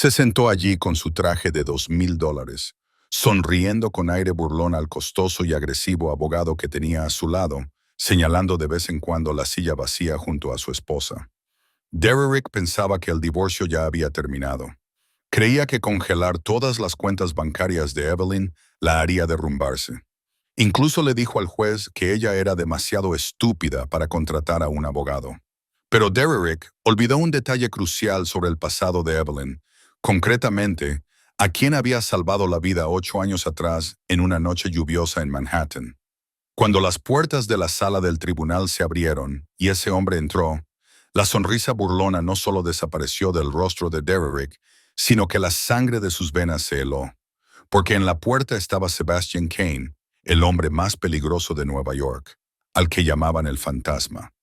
Se sentó allí con su traje de $2,000, sonriendo con aire burlón al costoso y agresivo abogado que tenía a su lado, señalando de vez en cuando la silla vacía junto a su esposa. Derrick pensaba que el divorcio ya había terminado. Creía que congelar todas las cuentas bancarias de Evelyn la haría derrumbarse. Incluso le dijo al juez que ella era demasiado estúpida para contratar a un abogado. Pero Derrick olvidó un detalle crucial sobre el pasado de Evelyn, concretamente, a quien había salvado la vida 8 años atrás en una noche lluviosa en Manhattan. Cuando las puertas de la sala del tribunal se abrieron y ese hombre entró, la sonrisa burlona no solo desapareció del rostro de Derrick, sino que la sangre de sus venas se heló, porque en la puerta estaba Sebastian Kane, el hombre más peligroso de Nueva York, al que llamaban el fantasma.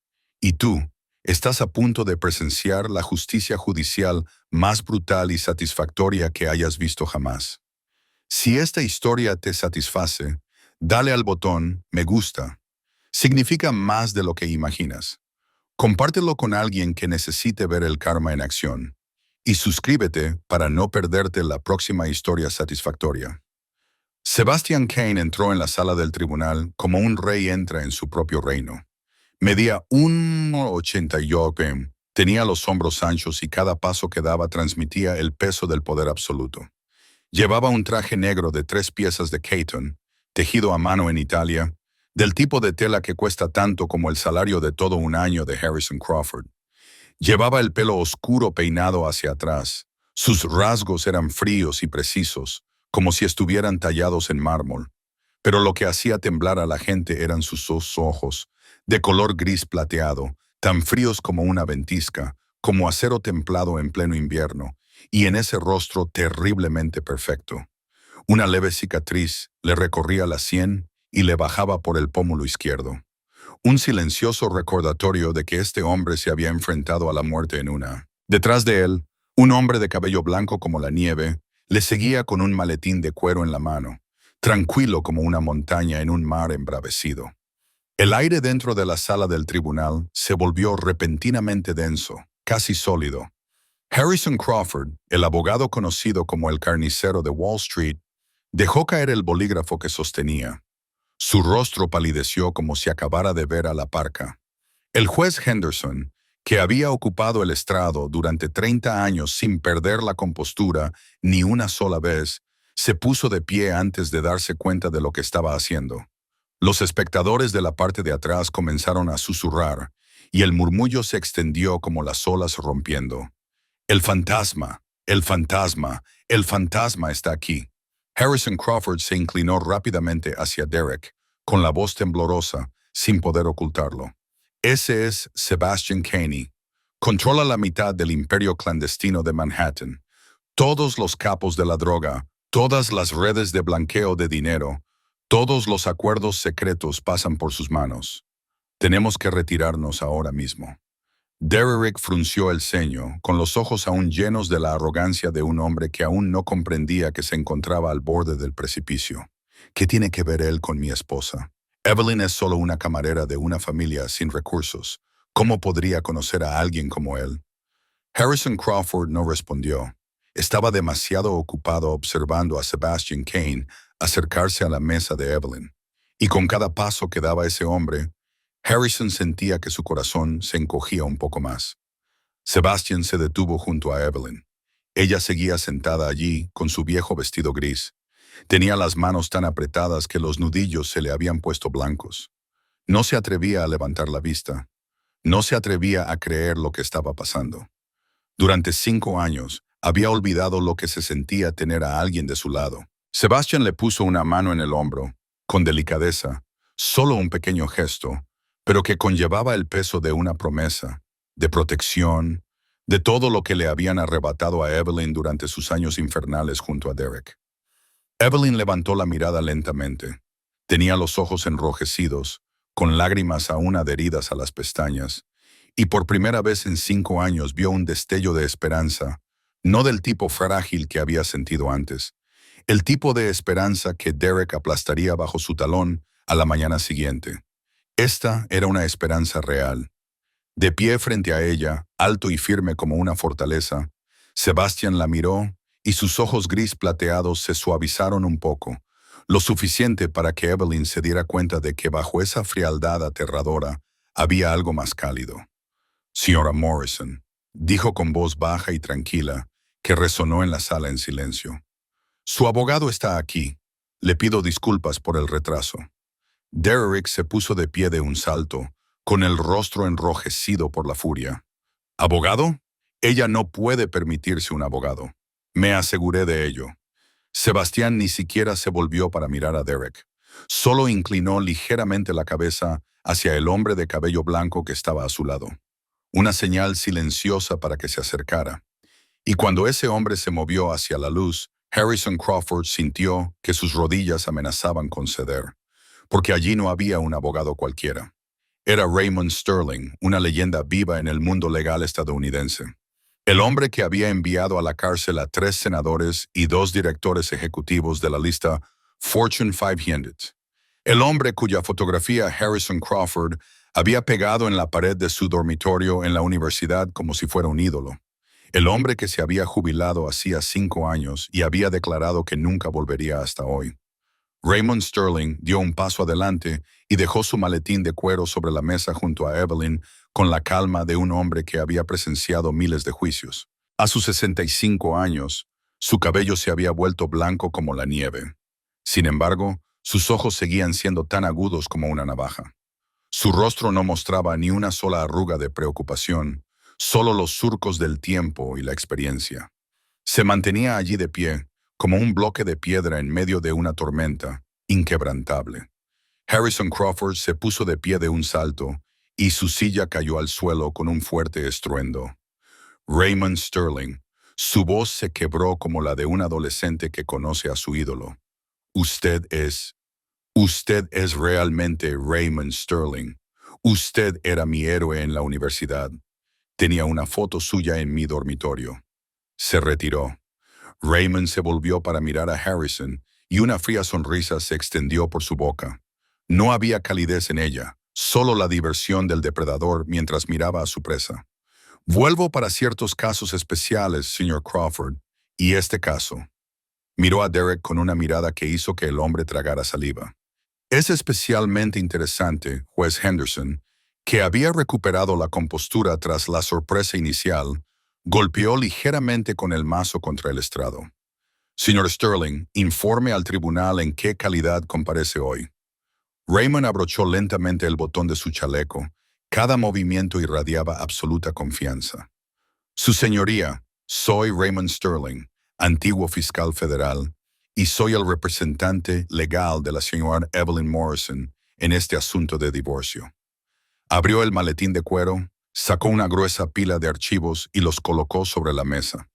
Y tú, estás a punto de presenciar la justicia judicial más brutal y satisfactoria que hayas visto jamás. Si esta historia te satisface, dale al botón "Me gusta". Significa más de lo que imaginas. Compártelo con alguien que necesite ver el karma en acción. Y suscríbete para no perderte la próxima historia satisfactoria. Sebastian Kane entró en la sala del tribunal como un rey entra en su propio reino. Medía 1,88, tenía los hombros anchos y cada paso que daba transmitía el peso del poder absoluto. Llevaba un traje negro de 3 piezas de Caton, tejido a mano en Italia, del tipo de tela que cuesta tanto como el salario de todo un año de Harrison Crawford. Llevaba el pelo oscuro peinado hacia atrás. Sus rasgos eran fríos y precisos, como si estuvieran tallados en mármol. Pero lo que hacía temblar a la gente eran sus 2 ojos, de color gris plateado, tan fríos como una ventisca, como acero templado en pleno invierno, y en ese rostro terriblemente perfecto. Una leve cicatriz le recorría la sien y le bajaba por el pómulo izquierdo. Un silencioso recordatorio de que este hombre se había enfrentado a la muerte en una. Detrás de él, un hombre de cabello blanco como la nieve le seguía con un maletín de cuero en la mano, tranquilo como una montaña en un mar embravecido. El aire dentro de la sala del tribunal se volvió repentinamente denso, casi sólido. Harrison Crawford, el abogado conocido como el carnicero de Wall Street, dejó caer el bolígrafo que sostenía. Su rostro palideció como si acabara de ver a la parca. El juez Henderson, que había ocupado el estrado durante 30 años sin perder la compostura ni una sola vez, se puso de pie antes de darse cuenta de lo que estaba haciendo. Los espectadores de la parte de atrás comenzaron a susurrar, y el murmullo se extendió como las olas rompiendo. «El fantasma, el fantasma, el fantasma está aquí». Harrison Crawford se inclinó rápidamente hacia Derrick, con la voz temblorosa, sin poder ocultarlo. «Ese es Sebastian Kane. Controla la mitad del imperio clandestino de Manhattan. Todos los capos de la droga, todas las redes de blanqueo de dinero, todos los acuerdos secretos pasan por sus manos. Tenemos que retirarnos ahora mismo». Derrick frunció el ceño, con los ojos aún llenos de la arrogancia de un hombre que aún no comprendía que se encontraba al borde del precipicio. ¿Qué tiene que ver él con mi esposa? Evelyn es solo una camarera de una familia sin recursos. ¿Cómo podría conocer a alguien como él? Harrison Crawford no respondió. Estaba demasiado ocupado observando a Sebastian Kane acercarse a la mesa de Evelyn. Y con cada paso que daba ese hombre, Harrison sentía que su corazón se encogía un poco más. Sebastian se detuvo junto a Evelyn. Ella seguía sentada allí con su viejo vestido gris. Tenía las manos tan apretadas que los nudillos se le habían puesto blancos. No se atrevía a levantar la vista. No se atrevía a creer lo que estaba pasando. Durante 5 años, había olvidado lo que se sentía tener a alguien de su lado. Sebastian le puso una mano en el hombro, con delicadeza, solo un pequeño gesto, pero que conllevaba el peso de una promesa, de protección, de todo lo que le habían arrebatado a Evelyn durante sus años infernales junto a Derrick. Evelyn levantó la mirada lentamente. Tenía los ojos enrojecidos, con lágrimas aún adheridas a las pestañas, y por primera vez en 5 años vio un destello de esperanza, no del tipo frágil que había sentido antes, el tipo de esperanza que Derrick aplastaría bajo su talón a la mañana siguiente. Esta era una esperanza real. De pie frente a ella, alto y firme como una fortaleza, Sebastian la miró y sus ojos gris plateados se suavizaron un poco, lo suficiente para que Evelyn se diera cuenta de que bajo esa frialdad aterradora había algo más cálido. Señora Morrison, dijo con voz baja y tranquila, que resonó en la sala en silencio. Su abogado está aquí. Le pido disculpas por el retraso. Derrick se puso de pie de un salto, con el rostro enrojecido por la furia. ¿Abogado? Ella no puede permitirse un abogado. Me aseguré de ello. Sebastián ni siquiera se volvió para mirar a Derek. Solo inclinó ligeramente la cabeza hacia el hombre de cabello blanco que estaba a su lado. Una señal silenciosa para que se acercara. Y cuando ese hombre se movió hacia la luz, Harrison Crawford sintió que sus rodillas amenazaban con ceder, porque allí no había un abogado cualquiera. Era Raymond Sterling, una leyenda viva en el mundo legal estadounidense. El hombre que había enviado a la cárcel a 3 senadores y 2 directores ejecutivos de la lista Fortune 500. El hombre cuya fotografía Harrison Crawford había pegado en la pared de su dormitorio en la universidad como si fuera un ídolo. El hombre que se había jubilado hacía 5 años y había declarado que nunca volvería hasta hoy. Raymond Sterling dio un paso adelante y dejó su maletín de cuero sobre la mesa junto a Evelyn con la calma de un hombre que había presenciado miles de juicios. A sus 65 años, su cabello se había vuelto blanco como la nieve. Sin embargo, sus ojos seguían siendo tan agudos como una navaja. Su rostro no mostraba ni una sola arruga de preocupación, solo los surcos del tiempo y la experiencia. Se mantenía allí de pie, como un bloque de piedra en medio de una tormenta, inquebrantable. Harrison Crawford se puso de pie de un salto, y su silla cayó al suelo con un fuerte estruendo. Raymond Sterling. Su voz se quebró como la de un adolescente que conoce a su ídolo. Usted es realmente Raymond Sterling. Usted era mi héroe en la universidad. Tenía una foto suya en mi dormitorio. Se retiró. Raymond se volvió para mirar a Harrison y una fría sonrisa se extendió por su boca. No había calidez en ella, solo la diversión del depredador mientras miraba a su presa. Vuelvo para ciertos casos especiales, señor Crawford, y este caso. Miró a Derek con una mirada que hizo que el hombre tragara saliva. Es especialmente interesante, juez Henderson, que había recuperado la compostura tras la sorpresa inicial, golpeó ligeramente con el mazo contra el estrado. Señor Sterling, informe al tribunal en qué calidad comparece hoy. Raymond abrochó lentamente el botón de su chaleco. Cada movimiento irradiaba absoluta confianza. Su señoría, soy Raymond Sterling, antiguo fiscal federal, y soy el representante legal de la señora Evelyn Morrison en este asunto de divorcio. Abrió el maletín de cuero, sacó una gruesa pila de archivos y los colocó sobre la mesa.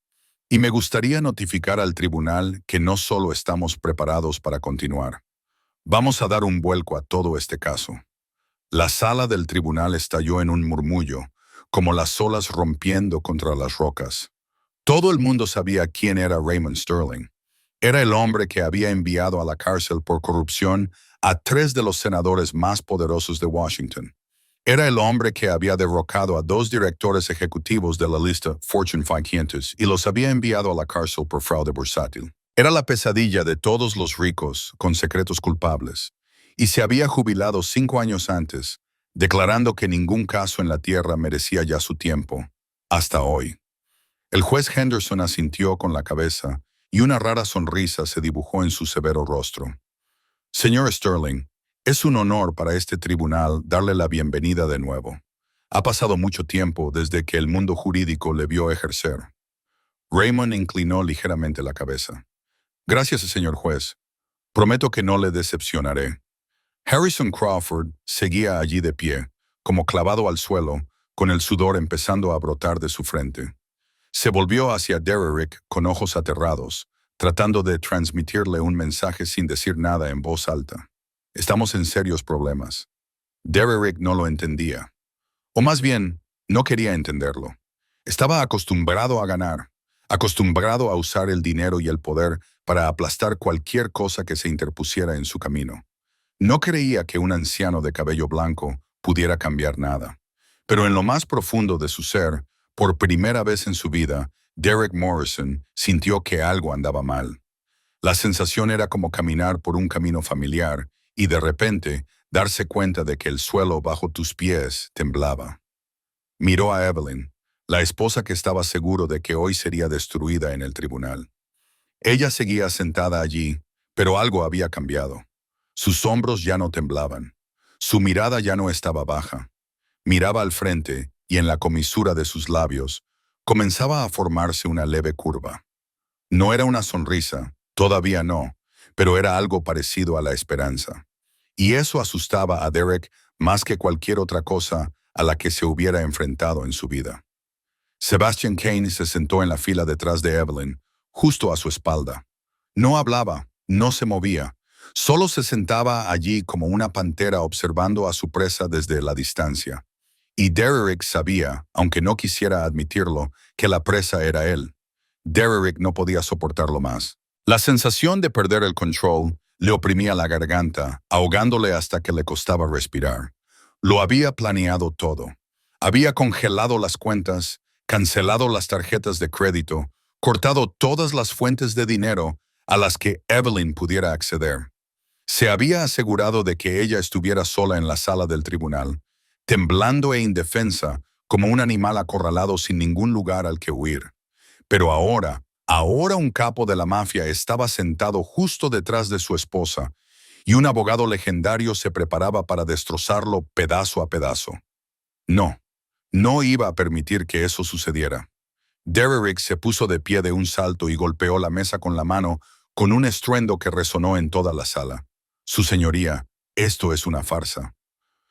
Y me gustaría notificar al tribunal que no solo estamos preparados para continuar. Vamos a dar un vuelco a todo este caso. La sala del tribunal estalló en un murmullo, como las olas rompiendo contra las rocas. Todo el mundo sabía quién era Raymond Sterling. Era el hombre que había enviado a la cárcel por corrupción a 3 de los senadores más poderosos de Washington. Era el hombre que había derrocado a 2 directores ejecutivos de la lista Fortune 500 y los había enviado a la cárcel por fraude bursátil. Era la pesadilla de todos los ricos con secretos culpables, y se había jubilado 5 años antes, declarando que ningún caso en la tierra merecía ya su tiempo, hasta hoy. El juez Henderson asintió con la cabeza y una rara sonrisa se dibujó en su severo rostro. Señor Sterling, es un honor para este tribunal darle la bienvenida de nuevo. Ha pasado mucho tiempo desde que el mundo jurídico le vio ejercer. Raymond inclinó ligeramente la cabeza. Gracias, señor juez. Prometo que no le decepcionaré. Harrison Crawford seguía allí de pie, como clavado al suelo, con el sudor empezando a brotar de su frente. Se volvió hacia Derrick con ojos aterrados, tratando de transmitirle un mensaje sin decir nada en voz alta. Estamos en serios problemas. Derrick no lo entendía. O más bien, no quería entenderlo. Estaba acostumbrado a ganar, acostumbrado a usar el dinero y el poder para aplastar cualquier cosa que se interpusiera en su camino. No creía que un anciano de cabello blanco pudiera cambiar nada. Pero en lo más profundo de su ser, por primera vez en su vida, Derek Morrison sintió que algo andaba mal. La sensación era como caminar por un camino familiar y de repente darse cuenta de que el suelo bajo tus pies temblaba. Miró a Evelyn, la esposa que estaba seguro de que hoy sería destruida en el tribunal. Ella seguía sentada allí, pero algo había cambiado. Sus hombros ya no temblaban. Su mirada ya no estaba baja. Miraba al frente y en la comisura de sus labios comenzaba a formarse una leve curva. No era una sonrisa, todavía no, pero era algo parecido a la esperanza. Y eso asustaba a Derek más que cualquier otra cosa a la que se hubiera enfrentado en su vida. Sebastian Kane se sentó en la fila detrás de Evelyn, justo a su espalda. No hablaba, no se movía, solo se sentaba allí como una pantera observando a su presa desde la distancia. Y Derek sabía, aunque no quisiera admitirlo, que la presa era él. Derek no podía soportarlo más. La sensación de perder el control le oprimía la garganta, ahogándole hasta que le costaba respirar. Lo había planeado todo. Había congelado las cuentas, cancelado las tarjetas de crédito, cortado todas las fuentes de dinero a las que Evelyn pudiera acceder. Se había asegurado de que ella estuviera sola en la sala del tribunal, temblando e indefensa como un animal acorralado sin ningún lugar al que huir. Pero ahora un capo de la mafia estaba sentado justo detrás de su esposa y un abogado legendario se preparaba para destrozarlo pedazo a pedazo. No, no iba a permitir que eso sucediera. Derek se puso de pie de un salto y golpeó la mesa con la mano con un estruendo que resonó en toda la sala. Su señoría, esto es una farsa.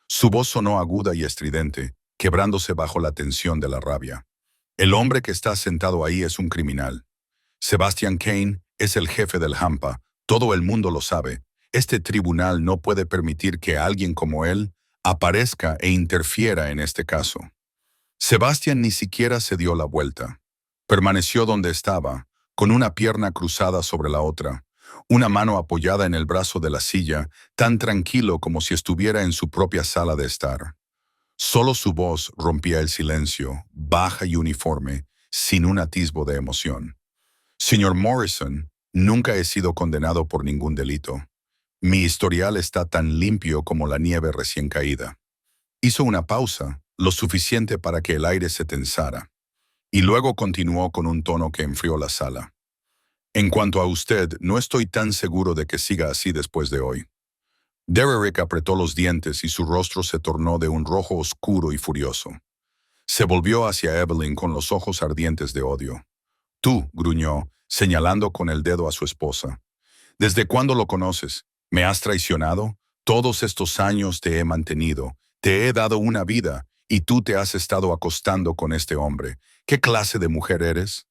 Su voz sonó aguda y estridente, quebrándose bajo la tensión de la rabia. El hombre que está sentado ahí es un criminal. Sebastian Kane es el jefe del Hampa, todo el mundo lo sabe. Este tribunal no puede permitir que alguien como él aparezca e interfiera en este caso. Sebastian ni siquiera se dio la vuelta. Permaneció donde estaba, con una pierna cruzada sobre la otra, una mano apoyada en el brazo de la silla, tan tranquilo como si estuviera en su propia sala de estar. Solo su voz rompía el silencio, baja y uniforme, sin un atisbo de emoción. Señor Morrison, nunca he sido condenado por ningún delito. Mi historial está tan limpio como la nieve recién caída. Hizo una pausa, lo suficiente para que el aire se tensara, y luego continuó con un tono que enfrió la sala. En cuanto a usted, no estoy tan seguro de que siga así después de hoy. Derek apretó los dientes y su rostro se tornó de un rojo oscuro y furioso. Se volvió hacia Evelyn con los ojos ardientes de odio. Tú, gruñó, señalando con el dedo a su esposa. ¿Desde cuándo lo conoces? ¿Me has traicionado? Todos estos años te he mantenido, te he dado una vida, y tú te has estado acostando con este hombre. ¿Qué clase de mujer eres?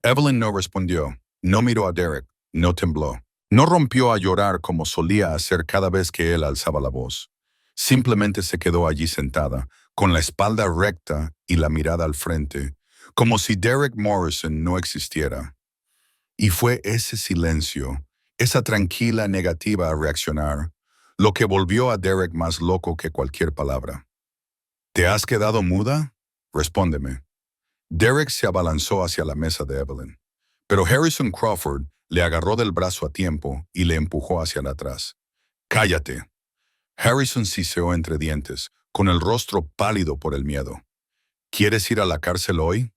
Evelyn no respondió, no miró a Derek, no tembló. No rompió a llorar como solía hacer cada vez que él alzaba la voz. Simplemente se quedó allí sentada, con la espalda recta y la mirada al frente, como si Derek Morrison no existiera. Y fue ese silencio, esa tranquila negativa a reaccionar, lo que volvió a Derek más loco que cualquier palabra. ¿Te has quedado muda? Respóndeme. Derek se abalanzó hacia la mesa de Evelyn, pero Harrison Crawford le agarró del brazo a tiempo y le empujó hacia atrás. «Cállate». Harrison siseó entre dientes, con el rostro pálido por el miedo. «¿Quieres ir a la cárcel hoy?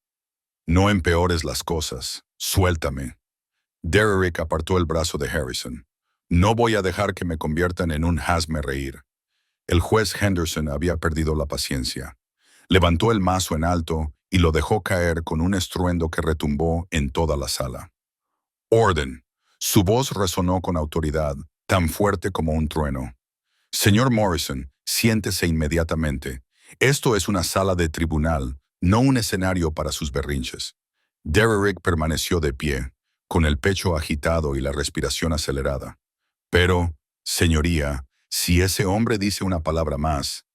No empeores las cosas. Suéltame». Derek apartó el brazo de Harrison. «No voy a dejar que me conviertan en un hazme reír». El juez Henderson había perdido la paciencia. Levantó el mazo en alto y lo dejó caer con un estruendo que retumbó en toda la sala. «Orden». Su voz resonó con autoridad, tan fuerte como un trueno. «Señor Morrison, siéntese inmediatamente. Esto es una sala de tribunal, no un escenario para sus berrinches». Derek permaneció de pie, con el pecho agitado y la respiración acelerada. «Pero, señoría, si ese hombre dice una palabra más».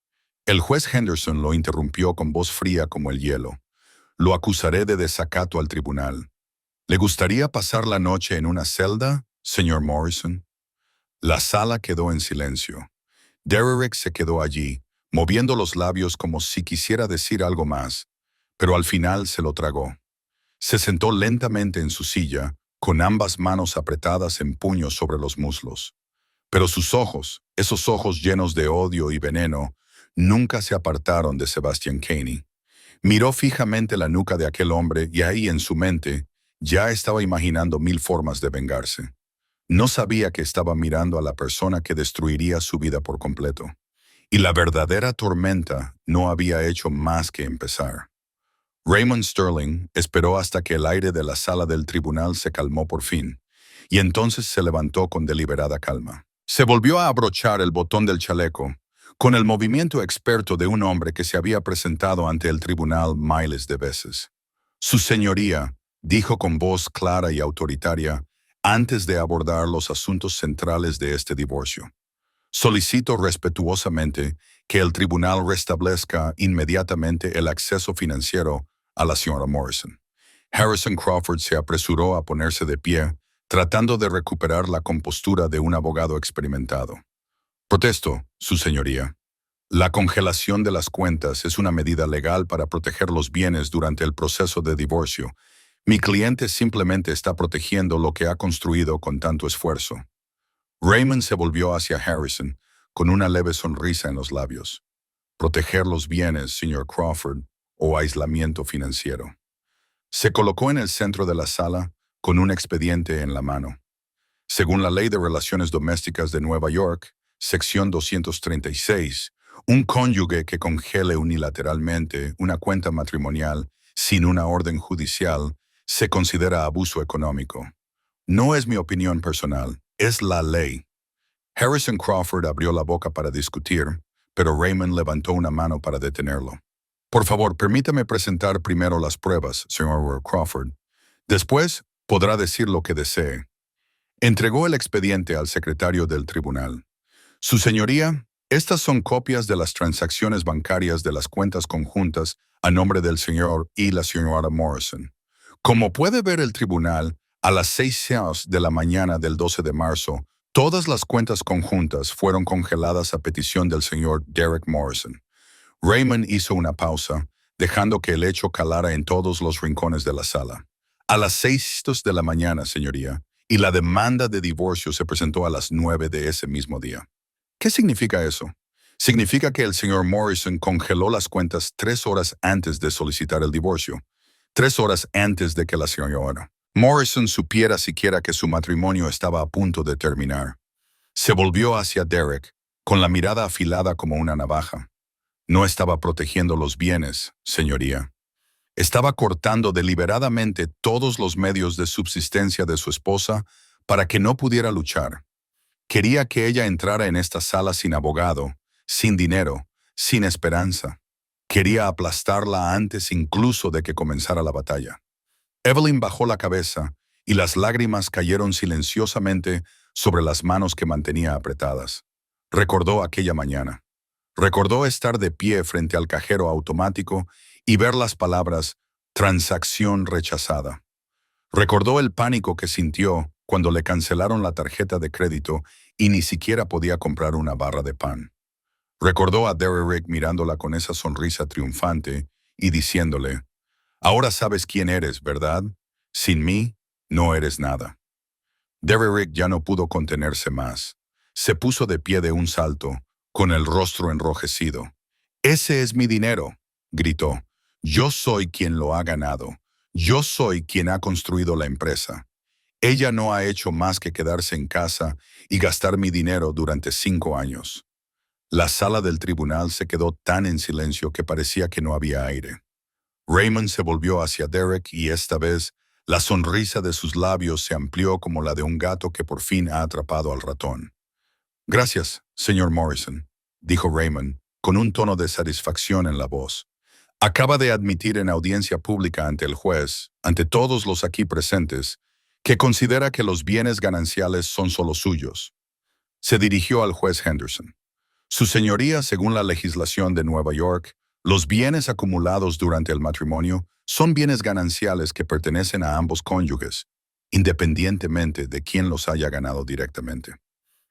El juez Henderson lo interrumpió con voz fría como el hielo. «Lo acusaré de desacato al tribunal. ¿Le gustaría pasar la noche en una celda, señor Morrison?» La sala quedó en silencio. Derek se quedó allí, moviendo los labios como si quisiera decir algo más, pero al final se lo tragó. Se sentó lentamente en su silla, con ambas manos apretadas en puños sobre los muslos. Pero sus ojos, esos ojos llenos de odio y veneno, nunca se apartaron de Sebastian Caney. Miró fijamente la nuca de aquel hombre y ahí en su mente ya estaba imaginando 1000 formas de vengarse. No sabía que estaba mirando a la persona que destruiría su vida por completo. Y la verdadera tormenta no había hecho más que empezar. Raymond Sterling esperó hasta que el aire de la sala del tribunal se calmó por fin, y entonces se levantó con deliberada calma. Se volvió a abrochar el botón del chaleco, con el movimiento experto de un hombre que se había presentado ante el tribunal miles de veces. Su señoría, dijo con voz clara y autoritaria, antes de abordar los asuntos centrales de este divorcio. Solicito respetuosamente que el tribunal restablezca inmediatamente el acceso financiero a la señora Morrison. Harrison Crawford se apresuró a ponerse de pie, tratando de recuperar la compostura de un abogado experimentado. Protesto, su señoría. La congelación de las cuentas es una medida legal para proteger los bienes durante el proceso de divorcio. Mi cliente simplemente está protegiendo lo que ha construido con tanto esfuerzo. Raymond se volvió hacia Harrison con una leve sonrisa en los labios. Proteger los bienes, señor Crawford, o aislamiento financiero. Se colocó en el centro de la sala con un expediente en la mano. Según la Ley de Relaciones Domésticas de Nueva York, sección 236, un cónyuge que congele unilateralmente una cuenta matrimonial sin una orden judicial se considera abuso económico. No es mi opinión personal, es la ley. Harrison Crawford abrió la boca para discutir, pero Raymond levantó una mano para detenerlo. Por favor, permítame presentar primero las pruebas, señor Crawford. Después, podrá decir lo que desee. Entregó el expediente al secretario del tribunal. Su señoría, estas son copias de las transacciones bancarias de las cuentas conjuntas a nombre del señor y la señora Morrison. Como puede ver el tribunal, a las 6:00 de la mañana del 12 de marzo, todas las cuentas conjuntas fueron congeladas a petición del señor Derek Morrison. Raymond hizo una pausa, dejando que el hecho calara en todos los rincones de la sala. A las 6:00 de la mañana, señoría, y la demanda de divorcio se presentó a las 9 de ese mismo día. ¿Qué significa eso? Significa que el señor Morrison congeló las cuentas 3 horas antes de solicitar el divorcio, 3 horas antes de que la señora Morrison supiera siquiera que su matrimonio estaba a punto de terminar. Se volvió hacia Derek, con la mirada afilada como una navaja. No estaba protegiendo los bienes, señoría. Estaba cortando deliberadamente todos los medios de subsistencia de su esposa para que no pudiera luchar. Quería que ella entrara en esta sala sin abogado, sin dinero, sin esperanza. Quería aplastarla antes incluso de que comenzara la batalla. Evelyn bajó la cabeza y las lágrimas cayeron silenciosamente sobre las manos que mantenía apretadas. Recordó aquella mañana. Recordó estar de pie frente al cajero automático y ver las palabras «transacción rechazada». Recordó el pánico que sintió cuando le cancelaron la tarjeta de crédito y ni siquiera podía comprar una barra de pan. Recordó a Derek mirándola con esa sonrisa triunfante y diciéndole, «Ahora sabes quién eres, ¿verdad? Sin mí, no eres nada». Derek ya no pudo contenerse más. Se puso de pie de un salto, con el rostro enrojecido. «Ese es mi dinero», gritó. «Yo soy quien lo ha ganado. Yo soy quien ha construido la empresa. Ella no ha hecho más que quedarse en casa y gastar mi dinero durante 5 años». La sala del tribunal se quedó tan en silencio que parecía que no había aire. Raymond se volvió hacia Derek y esta vez la sonrisa de sus labios se amplió como la de un gato que por fin ha atrapado al ratón. «Gracias, señor Morrison», dijo Raymond, con un tono de satisfacción en la voz. «Acaba de admitir en audiencia pública ante el juez, ante todos los aquí presentes, que considera que los bienes gananciales son solo suyos». Se dirigió al juez Henderson. «Su señoría, según la legislación de Nueva York, los bienes acumulados durante el matrimonio son bienes gananciales que pertenecen a ambos cónyuges, independientemente de quién los haya ganado directamente.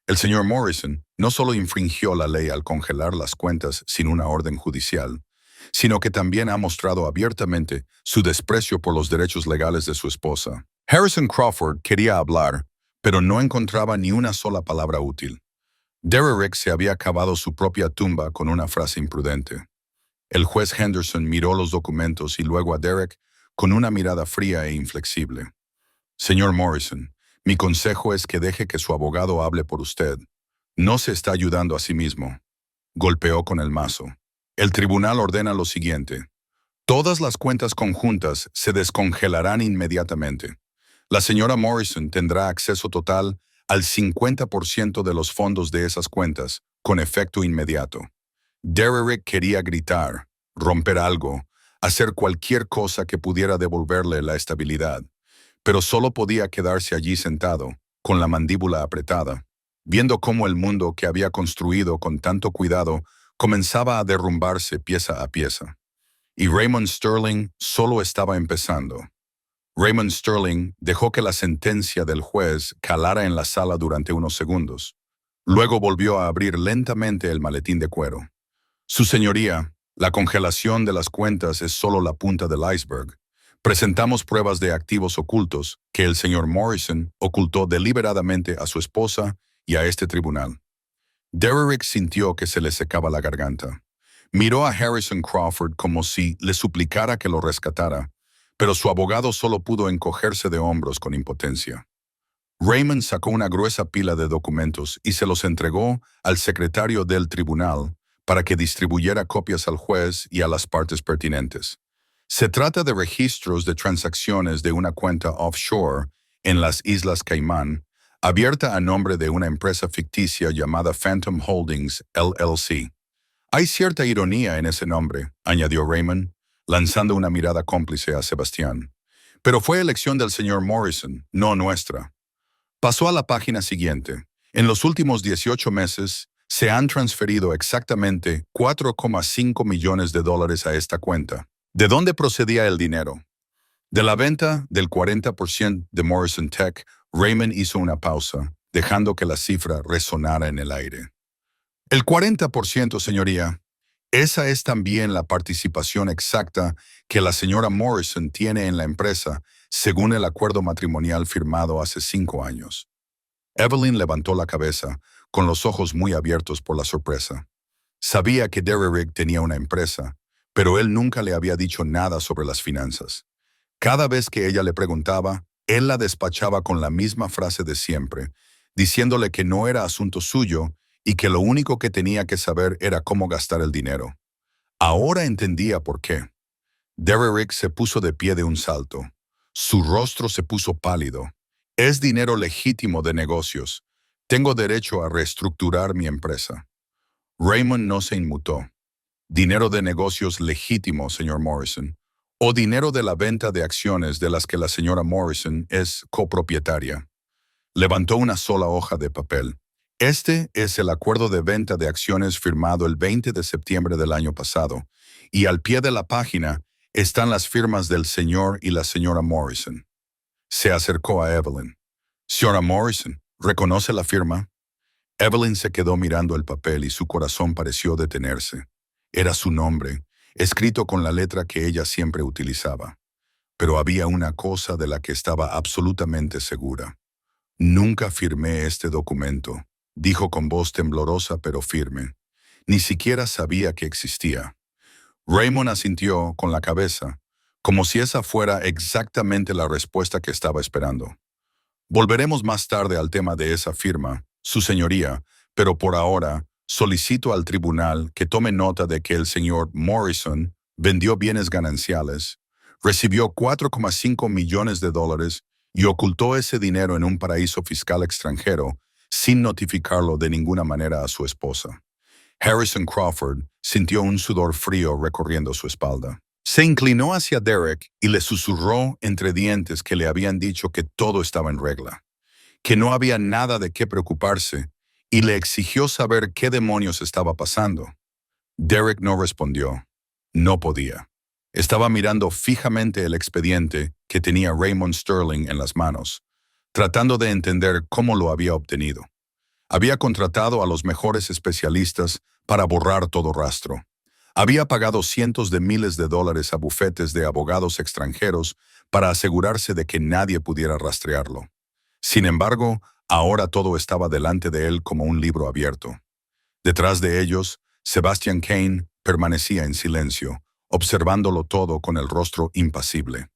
El señor Morrison no solo infringió la ley al congelar las cuentas sin una orden judicial, sino que también ha mostrado abiertamente su desprecio por los derechos legales de su esposa. Harrison Crawford quería hablar, pero no encontraba ni una sola palabra útil. Derrick se había cavado su propia tumba con una frase imprudente. El juez Henderson miró los documentos y luego a Derrick con una mirada fría e inflexible. Señor Morrison, mi consejo es que deje que su abogado hable por usted. No se está ayudando a sí mismo. Golpeó con el mazo. El tribunal ordena lo siguiente. Todas las cuentas conjuntas se descongelarán inmediatamente. La señora Morrison tendrá acceso total al 50% de los fondos de esas cuentas, con efecto inmediato. Derrick quería gritar, romper algo, hacer cualquier cosa que pudiera devolverle la estabilidad, pero solo podía quedarse allí sentado, con la mandíbula apretada, viendo cómo el mundo que había construido con tanto cuidado comenzaba a derrumbarse pieza a pieza. Y Raymond Sterling solo estaba empezando. Raymond Sterling dejó que la sentencia del juez calara en la sala durante unos segundos. Luego volvió a abrir lentamente el maletín de cuero. Su señoría, la congelación de las cuentas es solo la punta del iceberg. Presentamos pruebas de activos ocultos que el señor Morrison ocultó deliberadamente a su esposa y a este tribunal. Derrick sintió que se le secaba la garganta. Miró a Harrison Crawford como si le suplicara que lo rescatara, pero su abogado solo pudo encogerse de hombros con impotencia. Raymond sacó una gruesa pila de documentos y se los entregó al secretario del tribunal para que distribuyera copias al juez y a las partes pertinentes. Se trata de registros de transacciones de una cuenta offshore en las Islas Caimán, abierta a nombre de una empresa ficticia llamada Phantom Holdings, LLC. Hay cierta ironía en ese nombre, añadió Raymond, lanzando una mirada cómplice a Sebastián. Pero fue elección del señor Morrison, no nuestra. Pasó a la página siguiente. En los últimos 18 meses, se han transferido exactamente $4,5 millones a esta cuenta. ¿De dónde procedía el dinero? De la venta del 40% de Morrison Tech, Raymond hizo una pausa, dejando que la cifra resonara en el aire. El 40%, señoría. Esa es también la participación exacta que la señora Morrison tiene en la empresa, según el acuerdo matrimonial firmado hace 5 años. Evelyn levantó la cabeza, con los ojos muy abiertos por la sorpresa. Sabía que Derrick tenía una empresa, pero él nunca le había dicho nada sobre las finanzas. Cada vez que ella le preguntaba, él la despachaba con la misma frase de siempre, diciéndole que no era asunto suyo y que lo único que tenía que saber era cómo gastar el dinero. Ahora entendía por qué. Derrick se puso de pie de un salto. Su rostro se puso pálido. Es dinero legítimo de negocios. Tengo derecho a reestructurar mi empresa. Raymond no se inmutó. Dinero de negocios legítimo, señor Morrison, o dinero de la venta de acciones de las que la señora Morrison es copropietaria. Levantó una sola hoja de papel. Este es el acuerdo de venta de acciones firmado el 20 de septiembre del año pasado, y al pie de la página están las firmas del señor y la señora Morrison. Se acercó a Evelyn. Señora Morrison, ¿reconoce la firma? Evelyn se quedó mirando el papel y su corazón pareció detenerse. Era su nombre, escrito con la letra que ella siempre utilizaba. Pero había una cosa de la que estaba absolutamente segura. Nunca firmé este documento, dijo con voz temblorosa pero firme. Ni siquiera sabía que existía. Raymond asintió con la cabeza, como si esa fuera exactamente la respuesta que estaba esperando. Volveremos más tarde al tema de esa firma, su señoría, pero por ahora solicito al tribunal que tome nota de que el señor Morrison vendió bienes gananciales, recibió $4,5 millones y ocultó ese dinero en un paraíso fiscal extranjero sin notificarlo de ninguna manera a su esposa. Harrison Crawford sintió un sudor frío recorriendo su espalda. Se inclinó hacia Derrick y le susurró entre dientes que le habían dicho que todo estaba en regla, que no había nada de qué preocuparse, y le exigió saber qué demonios estaba pasando. Derrick no respondió. No podía. Estaba mirando fijamente el expediente que tenía Raymond Sterling en las manos, tratando de entender cómo lo había obtenido. Había contratado a los mejores especialistas para borrar todo rastro. Había pagado cientos de miles de dólares a bufetes de abogados extranjeros para asegurarse de que nadie pudiera rastrearlo. Sin embargo, ahora todo estaba delante de él como un libro abierto. Detrás de ellos, Sebastian Kane permanecía en silencio, observándolo todo con el rostro impasible.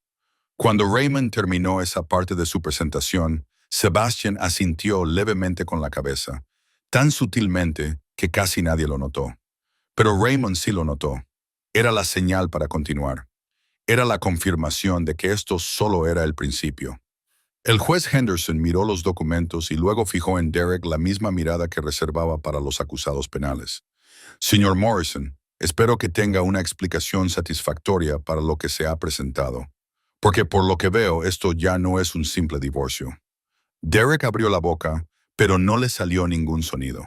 Cuando Raymond terminó esa parte de su presentación, Sebastian asintió levemente con la cabeza, tan sutilmente que casi nadie lo notó. Pero Raymond sí lo notó. Era la señal para continuar. Era la confirmación de que esto solo era el principio. El juez Henderson miró los documentos y luego fijó en Derek la misma mirada que reservaba para los acusados penales. Señor Morrison, espero que tenga una explicación satisfactoria para lo que se ha presentado, porque por lo que veo esto ya no es un simple divorcio. Derek abrió la boca, pero no le salió ningún sonido.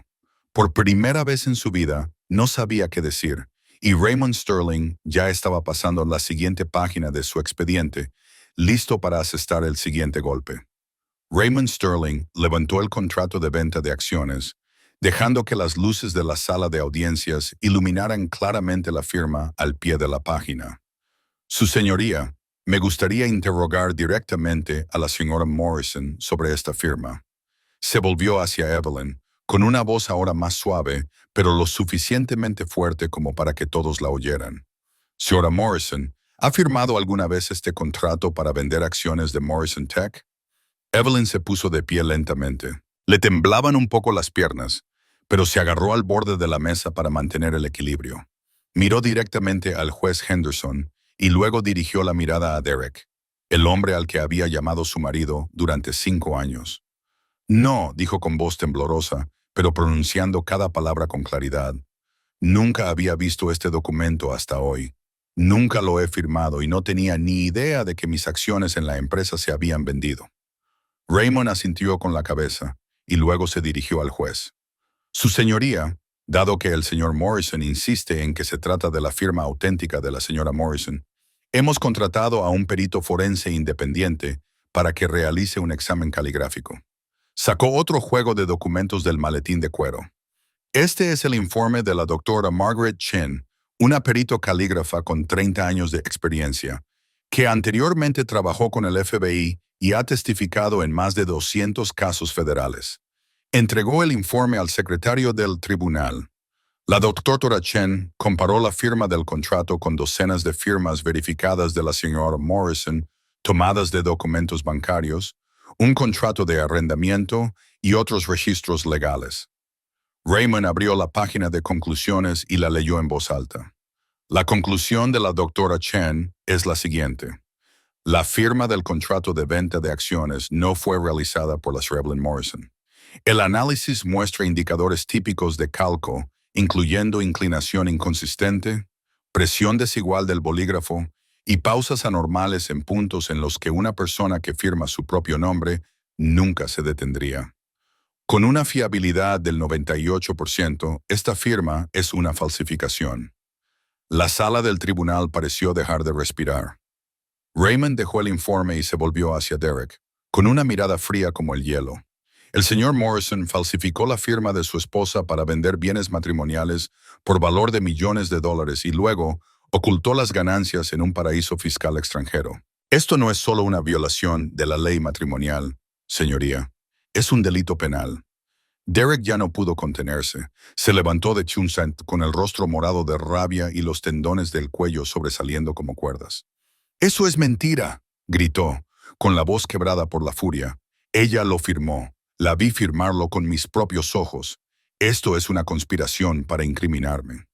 Por primera vez en su vida, no sabía qué decir, y Raymond Sterling ya estaba pasando la siguiente página de su expediente, listo para asestar el siguiente golpe. Raymond Sterling levantó el contrato de venta de acciones, dejando que las luces de la sala de audiencias iluminaran claramente la firma al pie de la página. Su señoría, me gustaría interrogar directamente a la señora Morrison sobre esta firma. Se volvió hacia Evelyn, con una voz ahora más suave, pero lo suficientemente fuerte como para que todos la oyeran. Señora Morrison, ¿ha firmado alguna vez este contrato para vender acciones de Morrison Tech? Evelyn se puso de pie lentamente. Le temblaban un poco las piernas, pero se agarró al borde de la mesa para mantener el equilibrio. Miró directamente al juez Henderson y luego dirigió la mirada a Derek, el hombre al que había llamado su marido durante 5 años. No, dijo con voz temblorosa, pero pronunciando cada palabra con claridad. Nunca había visto este documento hasta hoy. Nunca lo he firmado y no tenía ni idea de que mis acciones en la empresa se habían vendido. Raymond asintió con la cabeza y luego se dirigió al juez. Su señoría, dado que el señor Morrison insiste en que se trata de la firma auténtica de la señora Morrison, hemos contratado a un perito forense independiente para que realice un examen caligráfico. Sacó otro juego de documentos del maletín de cuero. Este es el informe de la doctora Margaret Chin, una perito calígrafa con 30 años de experiencia, que anteriormente trabajó con el FBI y ha testificado en más de 200 casos federales. Entregó el informe al secretario del tribunal. La doctora Chen comparó la firma del contrato con docenas de firmas verificadas de la señora Morrison, tomadas de documentos bancarios, un contrato de arrendamiento y otros registros legales. Raymond abrió la página de conclusiones y la leyó en voz alta. La conclusión de la doctora Chen es la siguiente. La firma del contrato de venta de acciones no fue realizada por la señora Evelyn Morrison. El análisis muestra indicadores típicos de calco, incluyendo inclinación inconsistente, presión desigual del bolígrafo y pausas anormales en puntos en los que una persona que firma su propio nombre nunca se detendría. Con una fiabilidad del 98%, esta firma es una falsificación. La sala del tribunal pareció dejar de respirar. Raymond dejó el informe y se volvió hacia Derek, con una mirada fría como el hielo. El señor Morrison falsificó la firma de su esposa para vender bienes matrimoniales por valor de millones de dólares y luego ocultó las ganancias en un paraíso fiscal extranjero. Esto no es solo una violación de la ley matrimonial, señoría. Es un delito penal. Derek ya no pudo contenerse. Se levantó de Chunset con el rostro morado de rabia y los tendones del cuello sobresaliendo como cuerdas. «¡Eso es mentira!», gritó, con la voz quebrada por la furia. «Ella lo firmó. La vi firmarlo con mis propios ojos. Esto es una conspiración para incriminarme».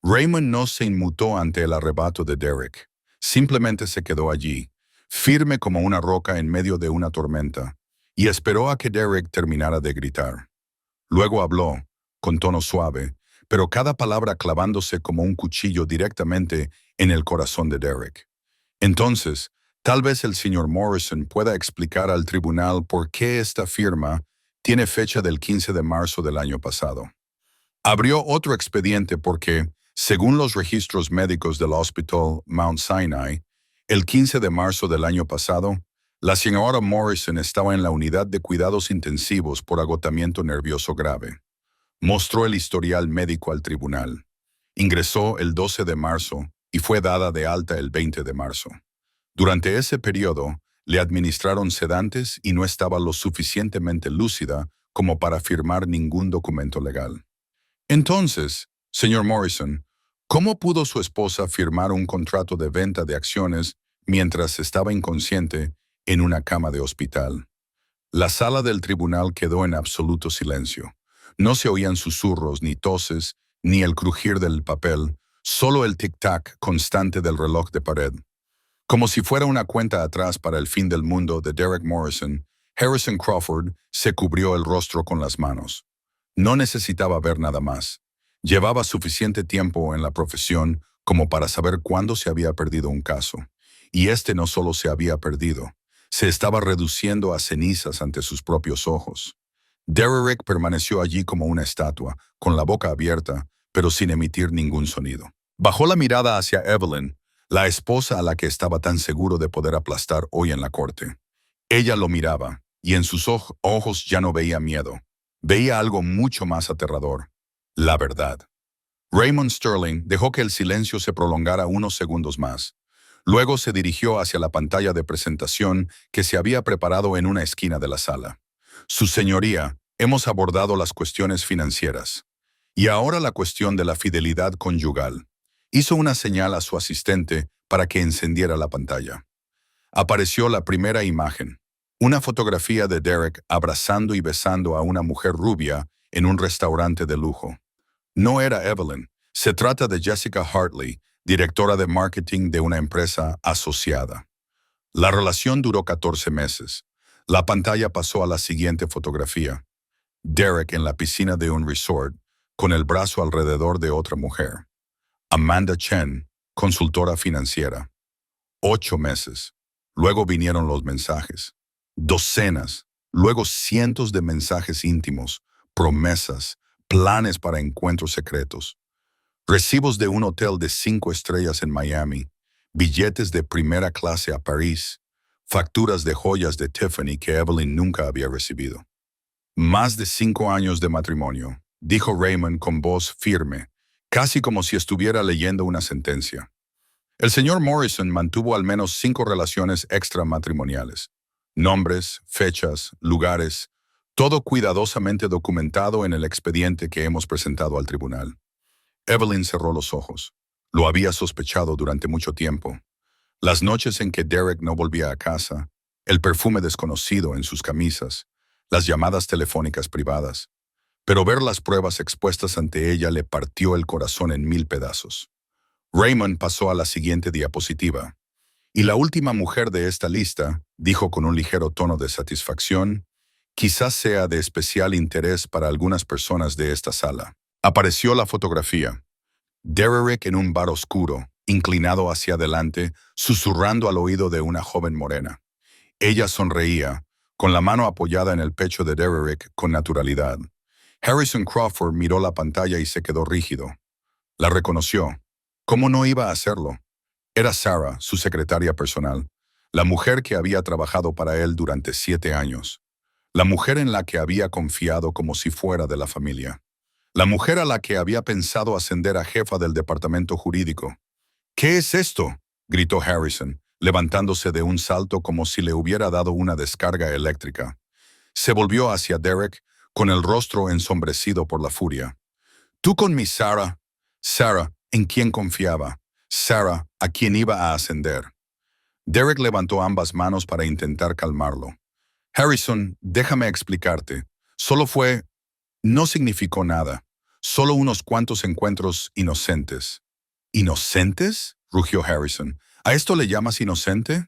Raymond no se inmutó ante el arrebato de Derek. Simplemente se quedó allí, firme como una roca en medio de una tormenta, y esperó a que Derek terminara de gritar. Luego habló, con tono suave, pero cada palabra clavándose como un cuchillo directamente en el corazón de Derek. Entonces, tal vez el señor Morrison pueda explicar al tribunal por qué esta firma tiene fecha del 15 de marzo del año pasado. Abrió otro expediente porque, según los registros médicos del Hospital Mount Sinai, el 15 de marzo del año pasado, la señora Morrison estaba en la unidad de cuidados intensivos por agotamiento nervioso grave. Mostró el historial médico al tribunal. Ingresó el 12 de marzo y fue dada de alta el 20 de marzo. Durante ese periodo, le administraron sedantes y no estaba lo suficientemente lúcida como para firmar ningún documento legal. Entonces, señor Morrison, ¿cómo pudo su esposa firmar un contrato de venta de acciones mientras estaba inconsciente en una cama de hospital? La sala del tribunal quedó en absoluto silencio. No se oían susurros, ni toses, ni el crujir del papel, solo el tic-tac constante del reloj de pared. Como si fuera una cuenta atrás para el fin del mundo de Derek Morrison, Harrison Crawford se cubrió el rostro con las manos. No necesitaba ver nada más. Llevaba suficiente tiempo en la profesión como para saber cuándo se había perdido un caso. Y este no solo se había perdido, se estaba reduciendo a cenizas ante sus propios ojos. Derek permaneció allí como una estatua, con la boca abierta, pero sin emitir ningún sonido. Bajó la mirada hacia Evelyn, la esposa a la que estaba tan seguro de poder aplastar hoy en la corte. Ella lo miraba, y en sus ojos ya no veía miedo. Veía algo mucho más aterrador: la verdad. Raymond Sterling dejó que el silencio se prolongara unos segundos más. Luego se dirigió hacia la pantalla de presentación que se había preparado en una esquina de la sala. Su señoría, hemos abordado las cuestiones financieras. Y ahora la cuestión de la fidelidad conyugal. Hizo una señal a su asistente para que encendiera la pantalla. Apareció la primera imagen. Una fotografía de Derek abrazando y besando a una mujer rubia en un restaurante de lujo. No era Evelyn. Se trata de Jessica Hartley, directora de marketing de una empresa asociada. La relación duró 14 meses. La pantalla pasó a la siguiente fotografía. Derek en la piscina de un resort, con el brazo alrededor de otra mujer. Amanda Chen, consultora financiera. 8 meses. Luego vinieron los mensajes. Docenas. Luego cientos de mensajes íntimos, promesas, planes para encuentros secretos. Recibos de un hotel de 5 estrellas en Miami, billetes de primera clase a París, facturas de joyas de Tiffany que Evelyn nunca había recibido. Más de 5 años de matrimonio, dijo Raymond con voz firme, casi como si estuviera leyendo una sentencia. El señor Morrison mantuvo al menos 5 relaciones extramatrimoniales. Nombres, fechas, lugares, todo cuidadosamente documentado en el expediente que hemos presentado al tribunal. Evelyn cerró los ojos. Lo había sospechado durante mucho tiempo. Las noches en que Derek no volvía a casa, el perfume desconocido en sus camisas, las llamadas telefónicas privadas. Pero ver las pruebas expuestas ante ella le partió el corazón en 1000 pedazos. Raymond pasó a la siguiente diapositiva. Y la última mujer de esta lista, dijo con un ligero tono de satisfacción, quizás sea de especial interés para algunas personas de esta sala. Apareció la fotografía. Derek en un bar oscuro, inclinado hacia adelante, susurrando al oído de una joven morena. Ella sonreía, con la mano apoyada en el pecho de Derek con naturalidad. Harrison Crawford miró la pantalla y se quedó rígido. La reconoció. ¿Cómo no iba a hacerlo? Era Sarah, su secretaria personal, la mujer que había trabajado para él durante 7 años. La mujer en la que había confiado como si fuera de la familia. La mujer a la que había pensado ascender a jefa del departamento jurídico. ¿Qué es esto?, gritó Harrison, levantándose de un salto como si le hubiera dado una descarga eléctrica. Se volvió hacia Derek, con el rostro ensombrecido por la furia. «¿Tú con mi Sarah?» Sarah, en quien confiaba. Sarah, a quien iba a ascender. Derek levantó ambas manos para intentar calmarlo. «Harrison, déjame explicarte. Solo fue... No significó nada. Solo unos cuantos encuentros inocentes». «¿Inocentes?», rugió Harrison. «¿A esto le llamas inocente?».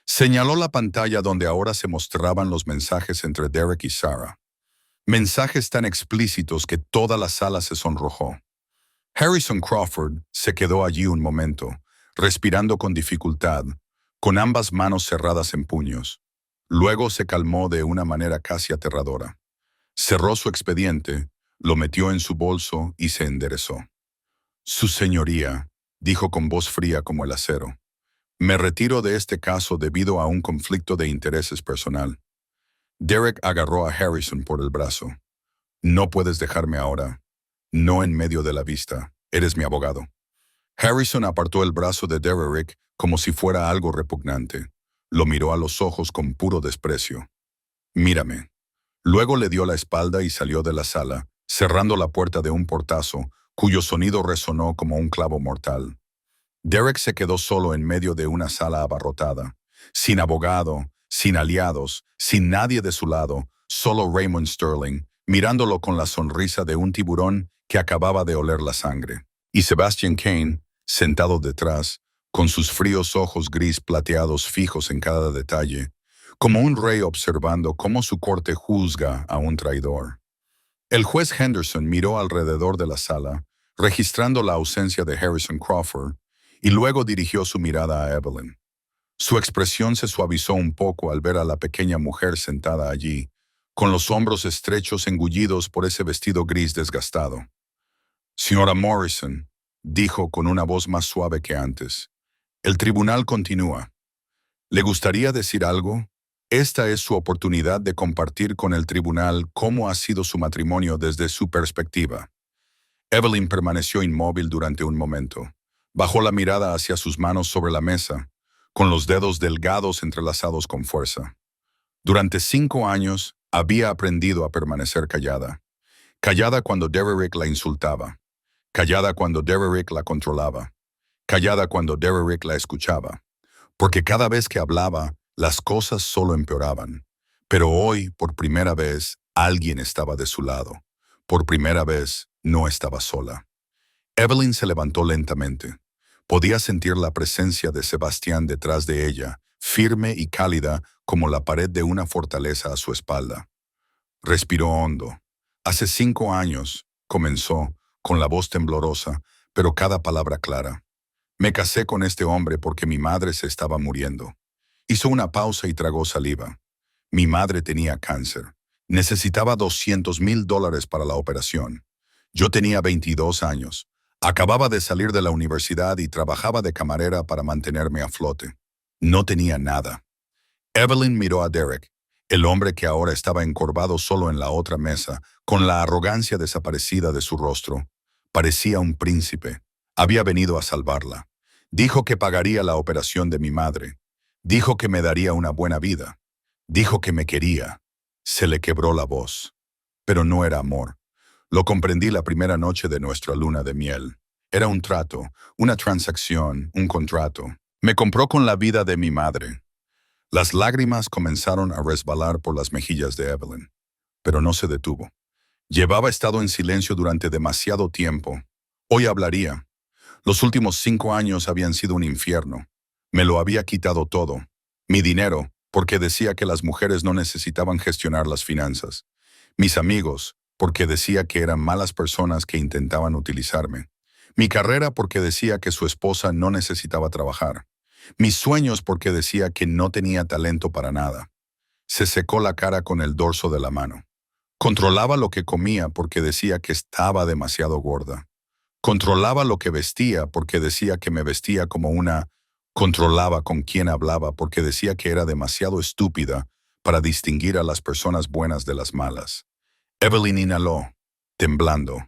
Señaló la pantalla donde ahora se mostraban los mensajes entre Derek y Sarah. Mensajes tan explícitos que toda la sala se sonrojó. Harrison Crawford se quedó allí un momento, respirando con dificultad, con ambas manos cerradas en puños. Luego se calmó de una manera casi aterradora. Cerró su expediente, lo metió en su bolso y se enderezó. «Su señoría», dijo con voz fría como el acero, «me retiro de este caso debido a un conflicto de intereses personal». Derek agarró a Harrison por el brazo. «No puedes dejarme ahora, no en medio de la vista». Eres mi abogado. Harrison apartó el brazo de Derrick como si fuera algo repugnante. Lo miró a los ojos con puro desprecio. Mírame. Luego le dio la espalda y salió de la sala, cerrando la puerta de un portazo, cuyo sonido resonó como un clavo mortal. Derek se quedó solo en medio de una sala abarrotada, sin abogado, sin aliados, sin nadie de su lado, solo Raymond Sterling, mirándolo con la sonrisa de un tiburón que acababa de oler la sangre. Y Sebastian Kane, sentado detrás, con sus fríos ojos gris plateados fijos en cada detalle, como un rey observando cómo su corte juzga a un traidor. El juez Henderson miró alrededor de la sala, registrando la ausencia de Harrison Crawford, y luego dirigió su mirada a Evelyn. Su expresión se suavizó un poco al ver a la pequeña mujer sentada allí, con los hombros estrechos engullidos por ese vestido gris desgastado. Señora Morrison, dijo con una voz más suave que antes, el tribunal continúa. ¿Le gustaría decir algo? Esta es su oportunidad de compartir con el tribunal cómo ha sido su matrimonio desde su perspectiva. Evelyn permaneció inmóvil durante un momento. Bajó la mirada hacia sus manos sobre la mesa, con los dedos delgados entrelazados con fuerza. Durante 5 años había aprendido a permanecer callada. Callada cuando Derrick la insultaba. Callada cuando Derrick la controlaba. Callada cuando Derrick la escuchaba. Porque cada vez que hablaba, las cosas solo empeoraban. Pero hoy, por primera vez, alguien estaba de su lado. Por primera vez, no estaba sola. Evelyn se levantó lentamente. Podía sentir la presencia de Sebastián detrás de ella, firme y cálida como la pared de una fortaleza a su espalda. Respiró hondo. Hace 5 años, comenzó, con la voz temblorosa, pero cada palabra clara. Me casé con este hombre porque mi madre se estaba muriendo. Hizo una pausa y tragó saliva. Mi madre tenía cáncer. Necesitaba $200,000 para la operación. Yo tenía 22 años. Acababa de salir de la universidad y trabajaba de camarera para mantenerme a flote. No tenía nada. Evelyn miró a Derek, el hombre que ahora estaba encorvado solo en la otra mesa, con la arrogancia desaparecida de su rostro. Parecía un príncipe. Había venido a salvarla. Dijo que pagaría la operación de mi madre. Dijo que me daría una buena vida. Dijo que me quería. Se le quebró la voz. Pero no era amor. Lo comprendí la primera noche de nuestra luna de miel. Era un trato, una transacción, un contrato. Me compró con la vida de mi madre. Las lágrimas comenzaron a resbalar por las mejillas de Evelyn, pero no se detuvo. Llevaba estado en silencio durante demasiado tiempo. Hoy hablaría. Los últimos 5 años habían sido un infierno. Me lo había quitado todo. Mi dinero, porque decía que las mujeres no necesitaban gestionar las finanzas. Mis amigos, porque decía que eran malas personas que intentaban utilizarme. Mi carrera, porque decía que su esposa no necesitaba trabajar. Mis sueños, porque decía que no tenía talento para nada. Se secó la cara con el dorso de la mano. Controlaba lo que comía porque decía que estaba demasiado gorda. Controlaba lo que vestía porque decía que me vestía como una... Controlaba con quién hablaba porque decía que era demasiado estúpida para distinguir a las personas buenas de las malas. Evelyn inhaló, temblando.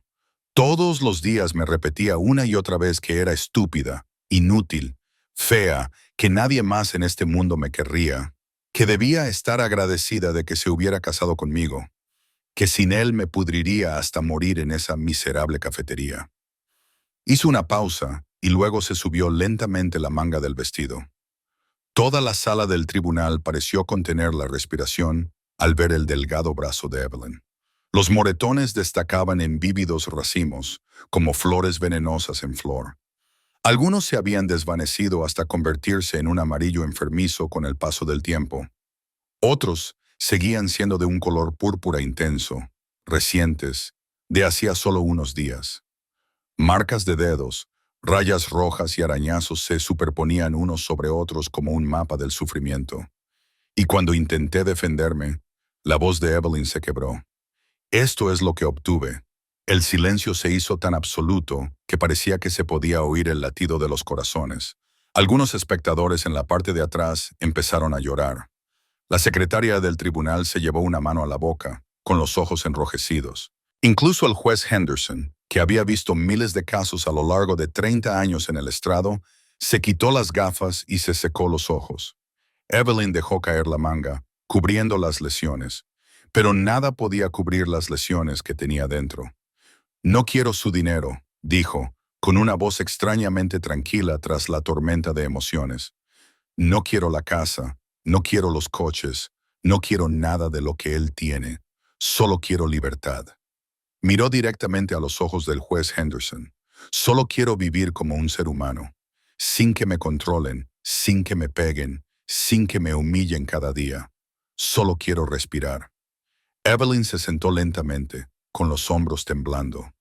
Todos los días me repetía una y otra vez que era estúpida, inútil, fea, que nadie más en este mundo me querría, que debía estar agradecida de que se hubiera casado conmigo, que sin él me pudriría hasta morir en esa miserable cafetería. Hizo una pausa y luego se subió lentamente la manga del vestido. Toda la sala del tribunal pareció contener la respiración al ver el delgado brazo de Evelyn. Los moretones destacaban en vívidos racimos, como flores venenosas en flor. Algunos se habían desvanecido hasta convertirse en un amarillo enfermizo con el paso del tiempo. Otros seguían siendo de un color púrpura intenso, recientes, de hacía solo unos días. Marcas de dedos, rayas rojas y arañazos se superponían unos sobre otros como un mapa del sufrimiento. Y cuando intenté defenderme, la voz de Evelyn se quebró. Esto es lo que obtuve. El silencio se hizo tan absoluto que parecía que se podía oír el latido de los corazones. Algunos espectadores en la parte de atrás empezaron a llorar. La secretaria del tribunal se llevó una mano a la boca, con los ojos enrojecidos. Incluso el juez Henderson, que había visto miles de casos a lo largo de 30 años en el estrado, se quitó las gafas y se secó los ojos. Evelyn dejó caer la manga, cubriendo las lesiones, pero nada podía cubrir las lesiones que tenía dentro. No quiero su dinero, dijo, con una voz extrañamente tranquila tras la tormenta de emociones. No quiero la casa, no quiero los coches, no quiero nada de lo que él tiene. Solo quiero libertad. Miró directamente a los ojos del juez Henderson. Solo quiero vivir como un ser humano, sin que me controlen, sin que me peguen, sin que me humillen cada día. Solo quiero respirar. Evelyn se sentó lentamente, con los hombros temblando.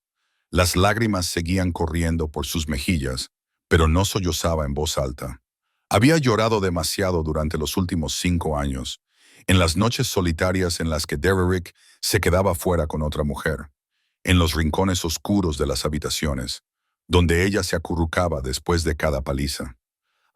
Las lágrimas seguían corriendo por sus mejillas, pero no sollozaba en voz alta. Había llorado demasiado durante los últimos 5 años, en las noches solitarias en las que Derrick se quedaba fuera con otra mujer, en los rincones oscuros de las habitaciones, donde ella se acurrucaba después de cada paliza.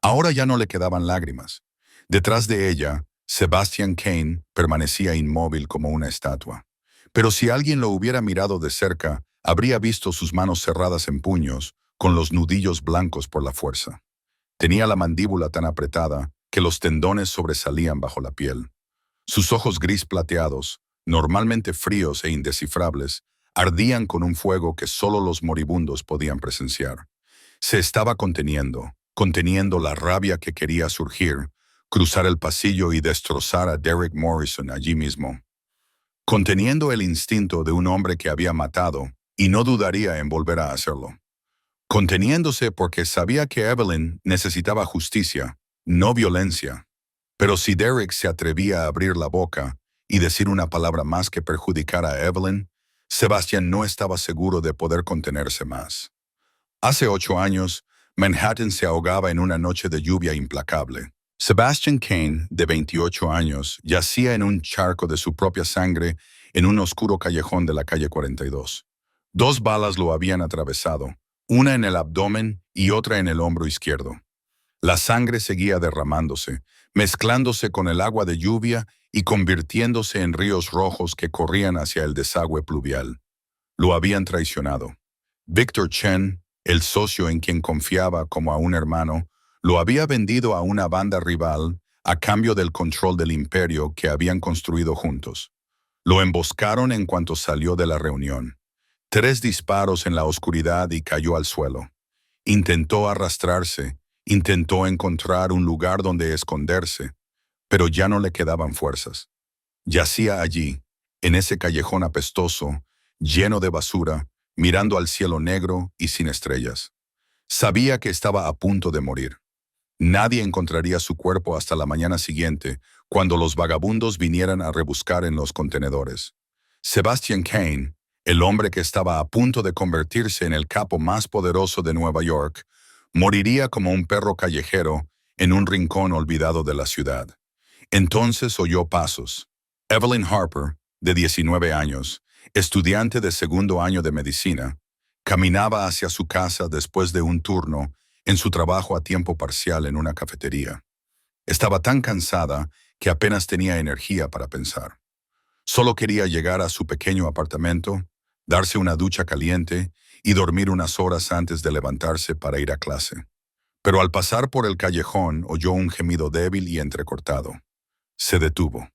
Ahora ya no le quedaban lágrimas. Detrás de ella, Sebastian Kane permanecía inmóvil como una estatua. Pero si alguien lo hubiera mirado de cerca, habría visto sus manos cerradas en puños, con los nudillos blancos por la fuerza. Tenía la mandíbula tan apretada que los tendones sobresalían bajo la piel. Sus ojos gris plateados, normalmente fríos e indescifrables, ardían con un fuego que solo los moribundos podían presenciar. Se estaba conteniendo la rabia que quería surgir, cruzar el pasillo y destrozar a Derrick Morrison allí mismo. Conteniendo el instinto de un hombre que había matado, y no dudaría en volver a hacerlo. Conteniéndose porque sabía que Evelyn necesitaba justicia, no violencia. Pero si Derrick se atrevía a abrir la boca y decir una palabra más que perjudicara a Evelyn, Sebastian no estaba seguro de poder contenerse más. Hace 8 años, Manhattan se ahogaba en una noche de lluvia implacable. Sebastian Kane, de 28 años, yacía en un charco de su propia sangre en un oscuro callejón de la calle 42. 2 balas lo habían atravesado, una en el abdomen y otra en el hombro izquierdo. La sangre seguía derramándose, mezclándose con el agua de lluvia y convirtiéndose en ríos rojos que corrían hacia el desagüe pluvial. Lo habían traicionado. Victor Chen, el socio en quien confiaba como a un hermano, lo había vendido a una banda rival a cambio del control del imperio que habían construido juntos. Lo emboscaron en cuanto salió de la reunión. 3 disparos en la oscuridad y cayó al suelo. Intentó arrastrarse, intentó encontrar un lugar donde esconderse, pero ya no le quedaban fuerzas. Yacía allí, en ese callejón apestoso, lleno de basura, mirando al cielo negro y sin estrellas. Sabía que estaba a punto de morir. Nadie encontraría su cuerpo hasta la mañana siguiente, cuando los vagabundos vinieran a rebuscar en los contenedores. Sebastian Kane, el hombre que estaba a punto de convertirse en el capo más poderoso de Nueva York, moriría como un perro callejero en un rincón olvidado de la ciudad. Entonces oyó pasos. Evelyn Harper, de 19 años, estudiante de 2º año de medicina, caminaba hacia su casa después de un turno en su trabajo a tiempo parcial en una cafetería. Estaba tan cansada que apenas tenía energía para pensar. Solo quería llegar a su pequeño apartamento, darse una ducha caliente y dormir unas horas antes de levantarse para ir a clase. Pero al pasar por el callejón oyó un gemido débil y entrecortado. Se detuvo.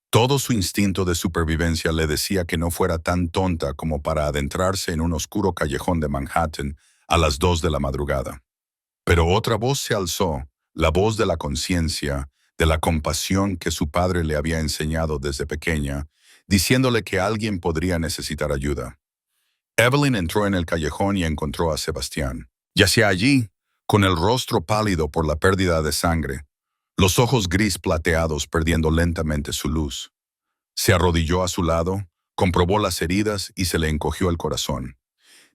Todo su instinto de supervivencia le decía que no fuera tan tonta como para adentrarse en un oscuro callejón de Manhattan a las 2 de la madrugada. Pero otra voz se alzó, la voz de la conciencia, de la compasión que su padre le había enseñado desde pequeña, diciéndole que alguien podría necesitar ayuda. Evelyn entró en el callejón y encontró a Sebastián. Yacía allí, con el rostro pálido por la pérdida de sangre, los ojos gris plateados perdiendo lentamente su luz. Se arrodilló a su lado, comprobó las heridas y se le encogió el corazón.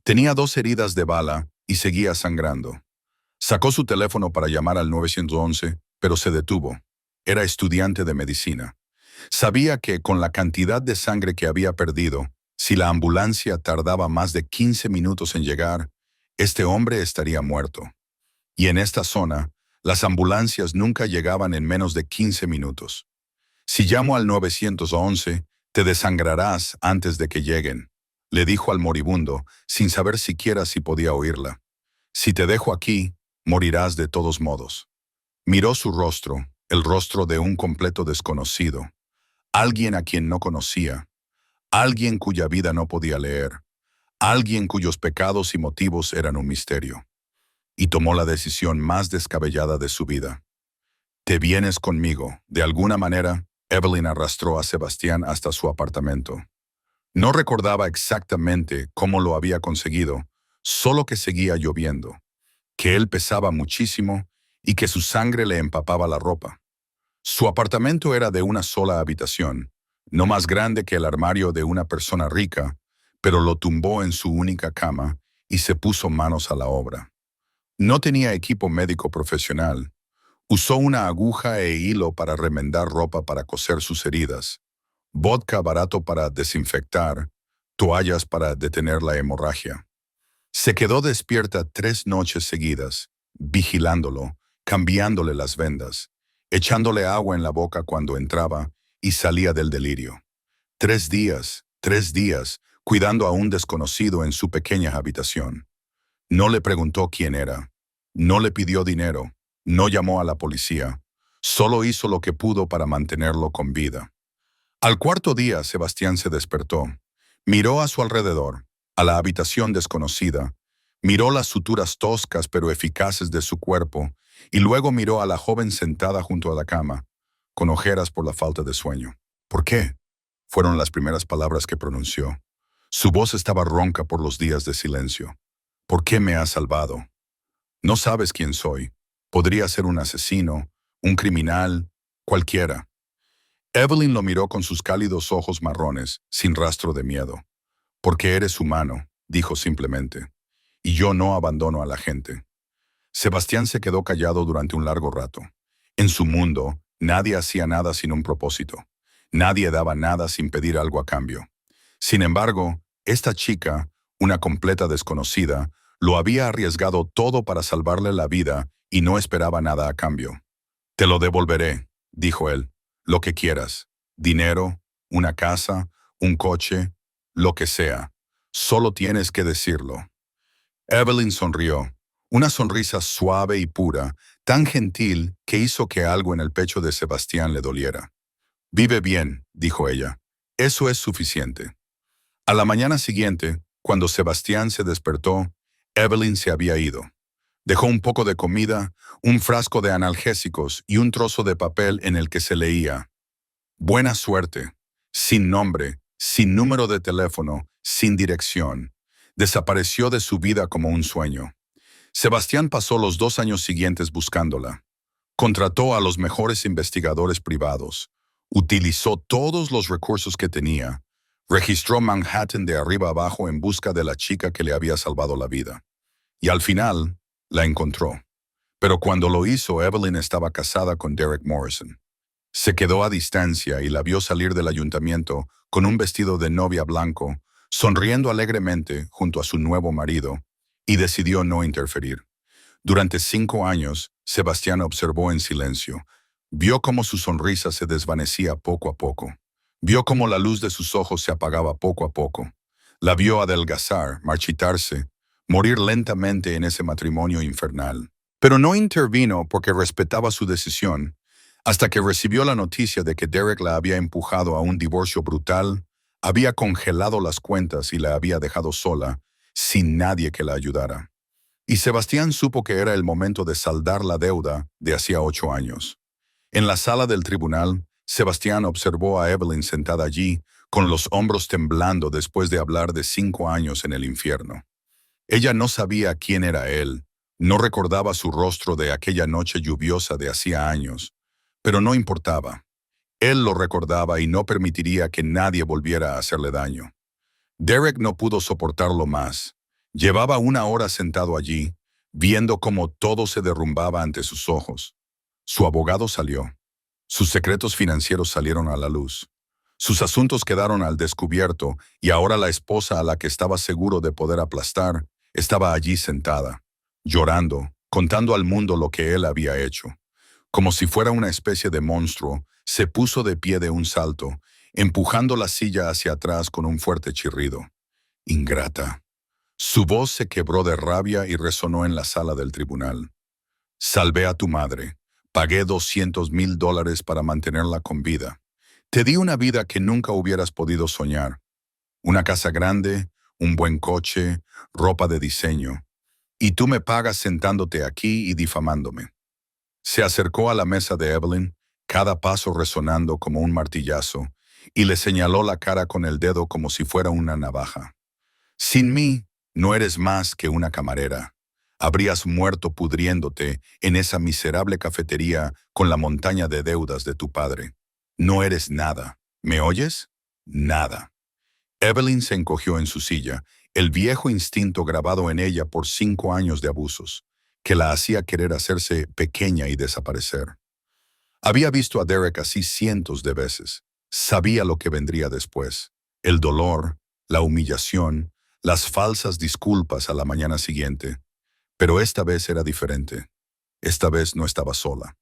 Tenía 2 heridas de bala y seguía sangrando. Sacó su teléfono para llamar al 911, pero se detuvo. Era estudiante de medicina. Sabía que, con la cantidad de sangre que había perdido, si la ambulancia tardaba más de 15 minutos en llegar, este hombre estaría muerto. Y en esta zona, las ambulancias nunca llegaban en menos de 15 minutos. Si llamo al 911, te desangrarás antes de que lleguen. le dijo al moribundo, sin saber siquiera si podía oírla. Si te dejo aquí, morirás de todos modos. Miró su rostro, el rostro de un completo desconocido, alguien a quien no conocía, alguien cuya vida no podía leer, alguien cuyos pecados y motivos eran un misterio. Y tomó la decisión más descabellada de su vida. Te vienes conmigo. De alguna manera, Evelyn arrastró a Sebastián hasta su apartamento. No recordaba exactamente cómo lo había conseguido, solo que seguía lloviendo, que él pesaba muchísimo y que su sangre le empapaba la ropa. Su apartamento era de una sola habitación, no más grande que el armario de una persona rica, pero lo tumbó en su única cama y se puso manos a la obra. No tenía equipo médico profesional. Usó una aguja e hilo para remendar ropa para coser sus heridas, vodka barato para desinfectar, toallas para detener la hemorragia. Se quedó despierta 3 noches seguidas, vigilándolo, cambiándole las vendas, echándole agua en la boca cuando entraba y salía del delirio. 3 días, cuidando a un desconocido en su pequeña habitación. No le preguntó quién era, no le pidió dinero, no llamó a la policía, solo hizo lo que pudo para mantenerlo con vida. Al cuarto día, Sebastián se despertó. Miró a su alrededor, a la habitación desconocida, miró las suturas toscas pero eficaces de su cuerpo y luego miró a la joven sentada junto a la cama, con ojeras por la falta de sueño. ¿Por qué?, fueron las primeras palabras que pronunció. Su voz estaba ronca por los días de silencio. ¿Por qué me has salvado? No sabes quién soy. Podría ser un asesino, un criminal, cualquiera. Evelyn lo miró con sus cálidos ojos marrones, sin rastro de miedo. Porque eres humano, dijo simplemente. Y yo no abandono a la gente. Sebastián se quedó callado durante un largo rato. En su mundo, nadie hacía nada sin un propósito. Nadie daba nada sin pedir algo a cambio. Sin embargo, esta chica, una completa desconocida, lo había arriesgado todo para salvarle la vida y no esperaba nada a cambio. Te lo devolveré, dijo él. Lo que quieras. Dinero, una casa, un coche, lo que sea. Solo tienes que decirlo. Evelyn sonrió. Una sonrisa suave y pura, tan gentil que hizo que algo en el pecho de Sebastián le doliera. Vive bien, dijo ella. Eso es suficiente. A la mañana siguiente, cuando Sebastián se despertó, Evelyn se había ido. Dejó un poco de comida, un frasco de analgésicos y un trozo de papel en el que se leía: buena suerte, sin nombre, sin número de teléfono, sin dirección. Desapareció de su vida como un sueño. Sebastián pasó los 2 años siguientes buscándola. Contrató a los mejores investigadores privados. Utilizó todos los recursos que tenía. Registró Manhattan de arriba abajo en busca de la chica que le había salvado la vida. Y al final, la encontró. Pero cuando lo hizo, Evelyn estaba casada con Derek Morrison. Se quedó a distancia y la vio salir del ayuntamiento con un vestido de novia blanco, sonriendo alegremente junto a su nuevo marido, y decidió no interferir. Durante 5 años, Sebastián observó en silencio. Vio cómo su sonrisa se desvanecía poco a poco. Vio cómo la luz de sus ojos se apagaba poco a poco. La vio adelgazar, marchitarse, morir lentamente en ese matrimonio infernal. Pero no intervino porque respetaba su decisión, hasta que recibió la noticia de que Derek la había empujado a un divorcio brutal, había congelado las cuentas y la había dejado sola, sin nadie que la ayudara. Y Sebastián supo que era el momento de saldar la deuda de hacía 8 años. En la sala del tribunal, Sebastián observó a Evelyn sentada allí, con los hombros temblando después de hablar de 5 años en el infierno. Ella no sabía quién era él, no recordaba su rostro de aquella noche lluviosa de hacía años, pero no importaba. Él lo recordaba y no permitiría que nadie volviera a hacerle daño. Derek no pudo soportarlo más. Llevaba 1 hora sentado allí, viendo cómo todo se derrumbaba ante sus ojos. Su abogado salió. Sus secretos financieros salieron a la luz. Sus asuntos quedaron al descubierto y ahora la esposa a la que estaba seguro de poder aplastar estaba allí sentada, llorando, contando al mundo lo que él había hecho. Como si fuera una especie de monstruo, se puso de pie de un salto, empujando la silla hacia atrás con un fuerte chirrido. Ingrata. Su voz se quebró de rabia y resonó en la sala del tribunal. Salvé a tu madre. Pagué $200,000 para mantenerla con vida. Te di una vida que nunca hubieras podido soñar. Una casa grande, un buen coche, ropa de diseño. Y tú me pagas sentándote aquí y difamándome. Se acercó a la mesa de Evelyn, cada paso resonando como un martillazo, y le señaló la cara con el dedo como si fuera una navaja. Sin mí, no eres más que una camarera. Habrías muerto pudriéndote en esa miserable cafetería con la montaña de deudas de tu padre. No eres nada. ¿Me oyes? Nada. Evelyn se encogió en su silla, el viejo instinto grabado en ella por 5 años de abusos, que la hacía querer hacerse pequeña y desaparecer. Había visto a Derek así cientos de veces. Sabía lo que vendría después. El dolor, la humillación, las falsas disculpas a la mañana siguiente. Pero esta vez era diferente. Esta vez no estaba sola.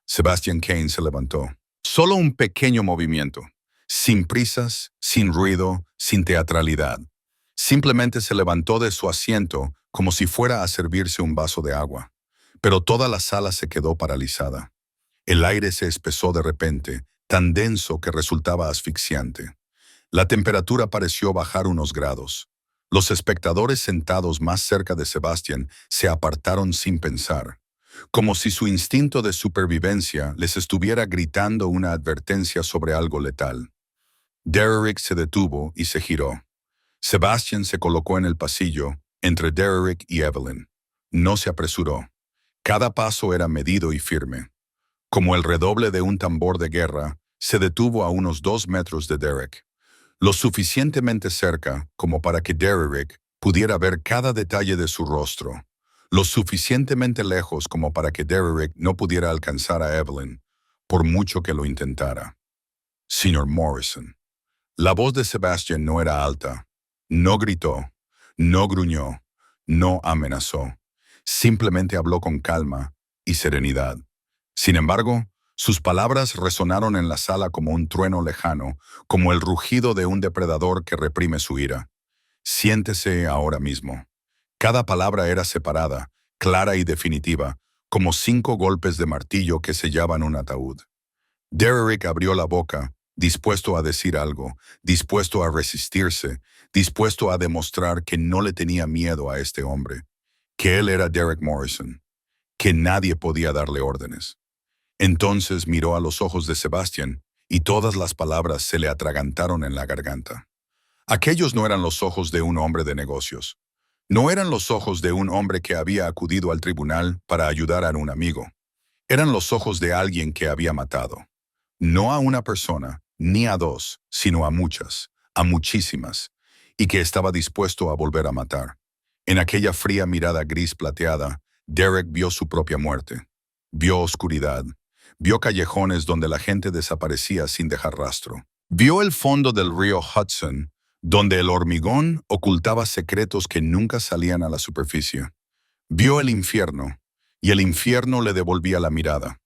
Sebastian Cain se levantó. Solo un pequeño movimiento. Sin prisas, sin ruido, sin teatralidad. Simplemente se levantó de su asiento como si fuera a servirse un vaso de agua. Pero toda la sala se quedó paralizada. El aire se espesó de repente, tan denso que resultaba asfixiante. La temperatura pareció bajar unos grados. Los espectadores sentados más cerca de Sebastian se apartaron sin pensar, como si su instinto de supervivencia les estuviera gritando una advertencia sobre algo letal. Derek se detuvo y se giró. Sebastian se colocó en el pasillo, entre Derek y Evelyn. No se apresuró. Cada paso era medido y firme. Como el redoble de un tambor de guerra, se detuvo a unos 2 metros de Derek. Lo suficientemente cerca como para que Derek pudiera ver cada detalle de su rostro. Lo suficientemente lejos como para que Derek no pudiera alcanzar a Evelyn, por mucho que lo intentara. Señor Morrison. La voz de Sebastian no era alta. No gritó, no gruñó, no amenazó. Simplemente habló con calma y serenidad. Sin embargo, sus palabras resonaron en la sala como un trueno lejano, como el rugido de un depredador que reprime su ira. Siéntese ahora mismo. Cada palabra era separada, clara y definitiva, como 5 golpes de martillo que sellaban un ataúd. Derek abrió la boca, dispuesto a decir algo, dispuesto a resistirse, dispuesto a demostrar que no le tenía miedo a este hombre, que él era Derek Morrison, que nadie podía darle órdenes. Entonces miró a los ojos de Sebastian y todas las palabras se le atragantaron en la garganta. Aquellos no eran los ojos de un hombre de negocios. No eran los ojos de un hombre que había acudido al tribunal para ayudar a un amigo. Eran los ojos de alguien que había matado. No a una persona, ni a 2, sino a muchas, a muchísimas, y que estaba dispuesto a volver a matar. En aquella fría mirada gris plateada, Derek vio su propia muerte. Vio oscuridad. Vio callejones donde la gente desaparecía sin dejar rastro. Vio el fondo del río Hudson, donde el hormigón ocultaba secretos que nunca salían a la superficie. Vio el infierno, y el infierno le devolvía la mirada.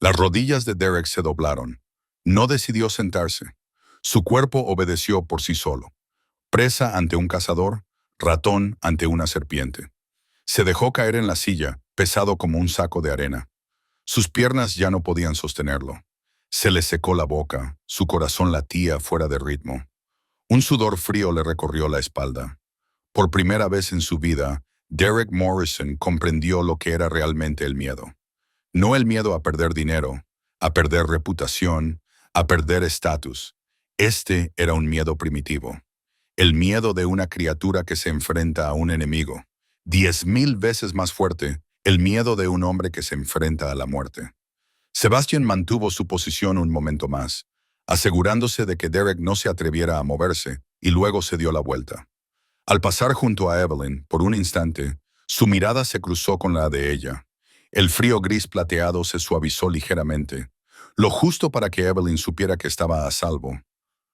Las rodillas de Derek se doblaron. No decidió sentarse. Su cuerpo obedeció por sí solo. Presa ante un cazador, ratón ante una serpiente. Se dejó caer en la silla, pesado como un saco de arena. Sus piernas ya no podían sostenerlo. Se le secó la boca, su corazón latía fuera de ritmo. Un sudor frío le recorrió la espalda. Por primera vez en su vida, Derek Morrison comprendió lo que era realmente el miedo. No el miedo a perder dinero, a perder reputación, a perder estatus. Este era un miedo primitivo. El miedo de una criatura que se enfrenta a un enemigo. 10,000 veces más fuerte, el miedo de un hombre que se enfrenta a la muerte. Sebastian mantuvo su posición un momento más, asegurándose de que Derek no se atreviera a moverse, y luego se dio la vuelta. Al pasar junto a Evelyn, por un instante, su mirada se cruzó con la de ella. El frío gris plateado se suavizó ligeramente, lo justo para que Evelyn supiera que estaba a salvo.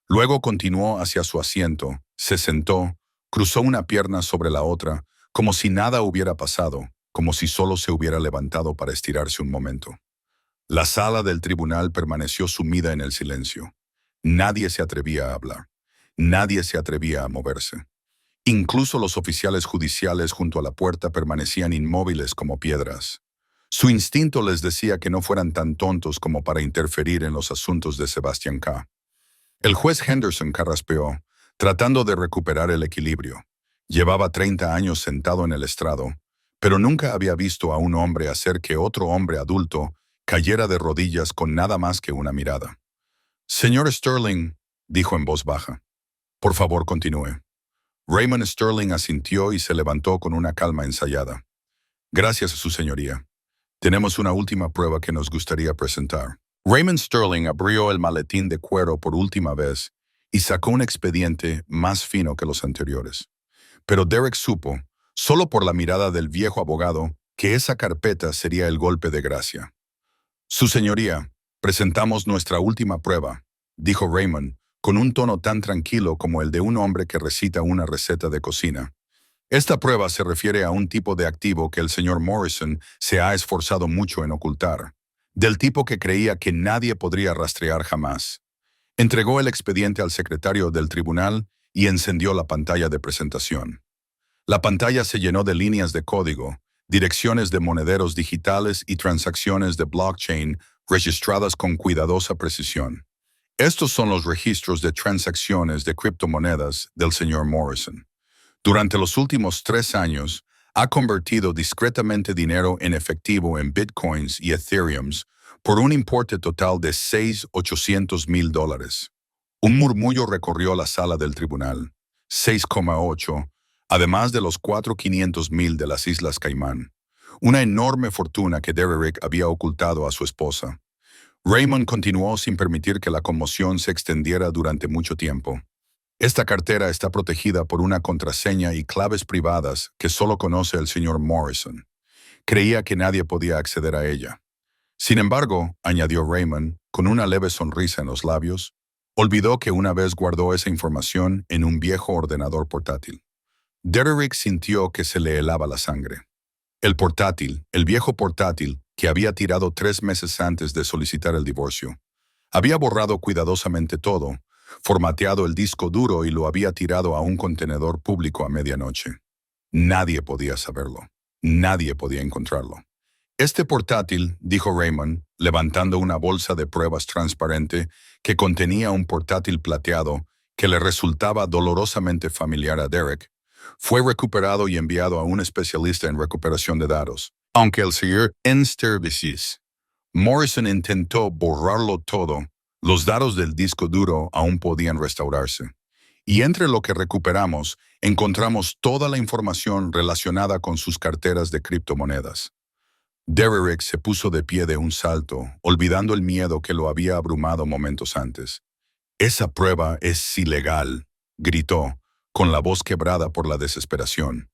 Luego continuó hacia su asiento, se sentó, cruzó una pierna sobre la otra, como si nada hubiera pasado, como si solo se hubiera levantado para estirarse un momento. La sala del tribunal permaneció sumida en el silencio. Nadie se atrevía a hablar. Nadie se atrevía a moverse. Incluso los oficiales judiciales junto a la puerta permanecían inmóviles como piedras. Su instinto les decía que no fueran tan tontos como para interferir en los asuntos de Sebastian K. El juez Henderson carraspeó, tratando de recuperar el equilibrio. Llevaba 30 años sentado en el estrado, pero nunca había visto a un hombre hacer que otro hombre adulto cayera de rodillas con nada más que una mirada. Señor Sterling, dijo en voz baja, por favor continúe. Raymond Sterling asintió y se levantó con una calma ensayada. Gracias, su señoría. Tenemos una última prueba que nos gustaría presentar. Raymond Sterling abrió el maletín de cuero por última vez y sacó un expediente más fino que los anteriores. Pero Derek supo, solo por la mirada del viejo abogado, que esa carpeta sería el golpe de gracia. Su señoría, presentamos nuestra última prueba, dijo Raymond, con un tono tan tranquilo como el de un hombre que recita una receta de cocina. Esta prueba se refiere a un tipo de activo que el señor Morrison se ha esforzado mucho en ocultar, del tipo que creía que nadie podría rastrear jamás. Entregó el expediente al secretario del tribunal y encendió la pantalla de presentación. La pantalla se llenó de líneas de código, direcciones de monederos digitales y transacciones de blockchain registradas con cuidadosa precisión. Estos son los registros de transacciones de criptomonedas del señor Morrison. Durante los últimos 3 años, ha convertido discretamente dinero en efectivo en bitcoins y ethereums por un importe total de $6.800.000. Un murmullo recorrió la sala del tribunal. 6,8, además de los 4.500.000 de las Islas Caimán. Una enorme fortuna que Derek había ocultado a su esposa. Raymond continuó sin permitir que la conmoción se extendiera durante mucho tiempo. Esta cartera está protegida por una contraseña y claves privadas que solo conoce el señor Morrison. Creía que nadie podía acceder a ella. Sin embargo, añadió Raymond, con una leve sonrisa en los labios, olvidó que una vez guardó esa información en un viejo ordenador portátil. Derek sintió que se le helaba la sangre. El viejo portátil, que había tirado 3 meses antes de solicitar el divorcio, había borrado cuidadosamente todo, formateado el disco duro y lo había tirado a un contenedor público a medianoche. Nadie podía saberlo. Nadie podía encontrarlo. Este portátil, dijo Raymond, levantando una bolsa de pruebas transparente que contenía un portátil plateado que le resultaba dolorosamente familiar a Derek, fue recuperado y enviado a un especialista en recuperación de datos. Aunque el señor Morrison intentó borrarlo todo, los datos del disco duro aún podían restaurarse. Y entre lo que recuperamos, encontramos toda la información relacionada con sus carteras de criptomonedas. Derek se puso de pie de un salto, olvidando el miedo que lo había abrumado momentos antes. «Esa prueba es ilegal», gritó, con la voz quebrada por la desesperación.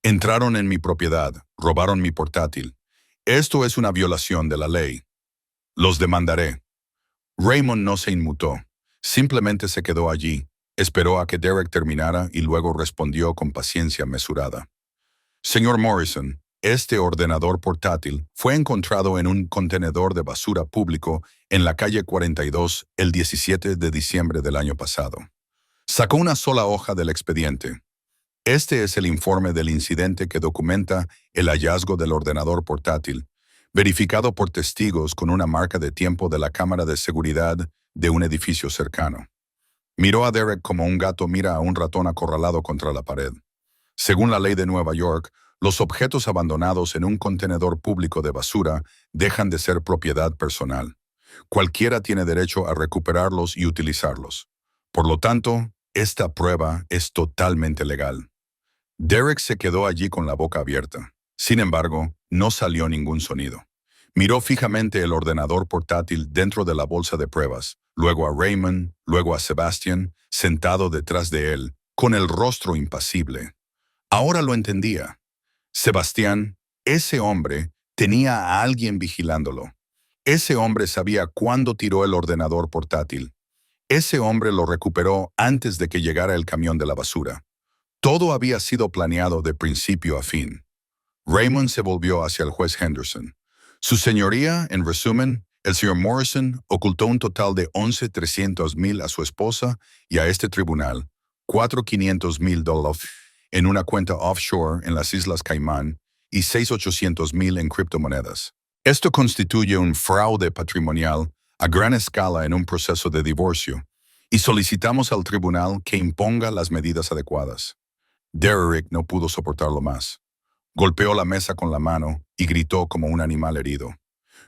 «Entraron en mi propiedad, robaron mi portátil. Esto es una violación de la ley. Los demandaré». Raymond no se inmutó. Simplemente se quedó allí, esperó a que Derek terminara y luego respondió con paciencia mesurada. «Señor Morrison, este ordenador portátil fue encontrado en un contenedor de basura público en la calle 42 el 17 de diciembre del año pasado». Sacó una sola hoja del expediente. Este es el informe del incidente que documenta el hallazgo del ordenador portátil, verificado por testigos con una marca de tiempo de la cámara de seguridad de un edificio cercano. Miró a Derek como un gato mira a un ratón acorralado contra la pared. Según la ley de Nueva York, los objetos abandonados en un contenedor público de basura dejan de ser propiedad personal. Cualquiera tiene derecho a recuperarlos y utilizarlos. Por lo tanto, esta prueba es totalmente legal. Derek se quedó allí con la boca abierta. Sin embargo, no salió ningún sonido. Miró fijamente el ordenador portátil dentro de la bolsa de pruebas, luego a Raymond, luego a Sebastian, sentado detrás de él, con el rostro impasible. Ahora lo entendía. Sebastián, ese hombre, tenía a alguien vigilándolo. Ese hombre sabía cuándo tiró el ordenador portátil. Ese hombre lo recuperó antes de que llegara el camión de la basura. Todo había sido planeado de principio a fin. Raymond se volvió hacia el juez Henderson. Su señoría, en resumen, el señor Morrison ocultó un total de $11.300.000 a su esposa y a este tribunal, $4.500.000. en una cuenta offshore en las Islas Caimán y 6.800.000 en criptomonedas. Esto constituye un fraude patrimonial a gran escala en un proceso de divorcio, y solicitamos al tribunal que imponga las medidas adecuadas. Derrick no pudo soportarlo más. Golpeó la mesa con la mano y gritó como un animal herido.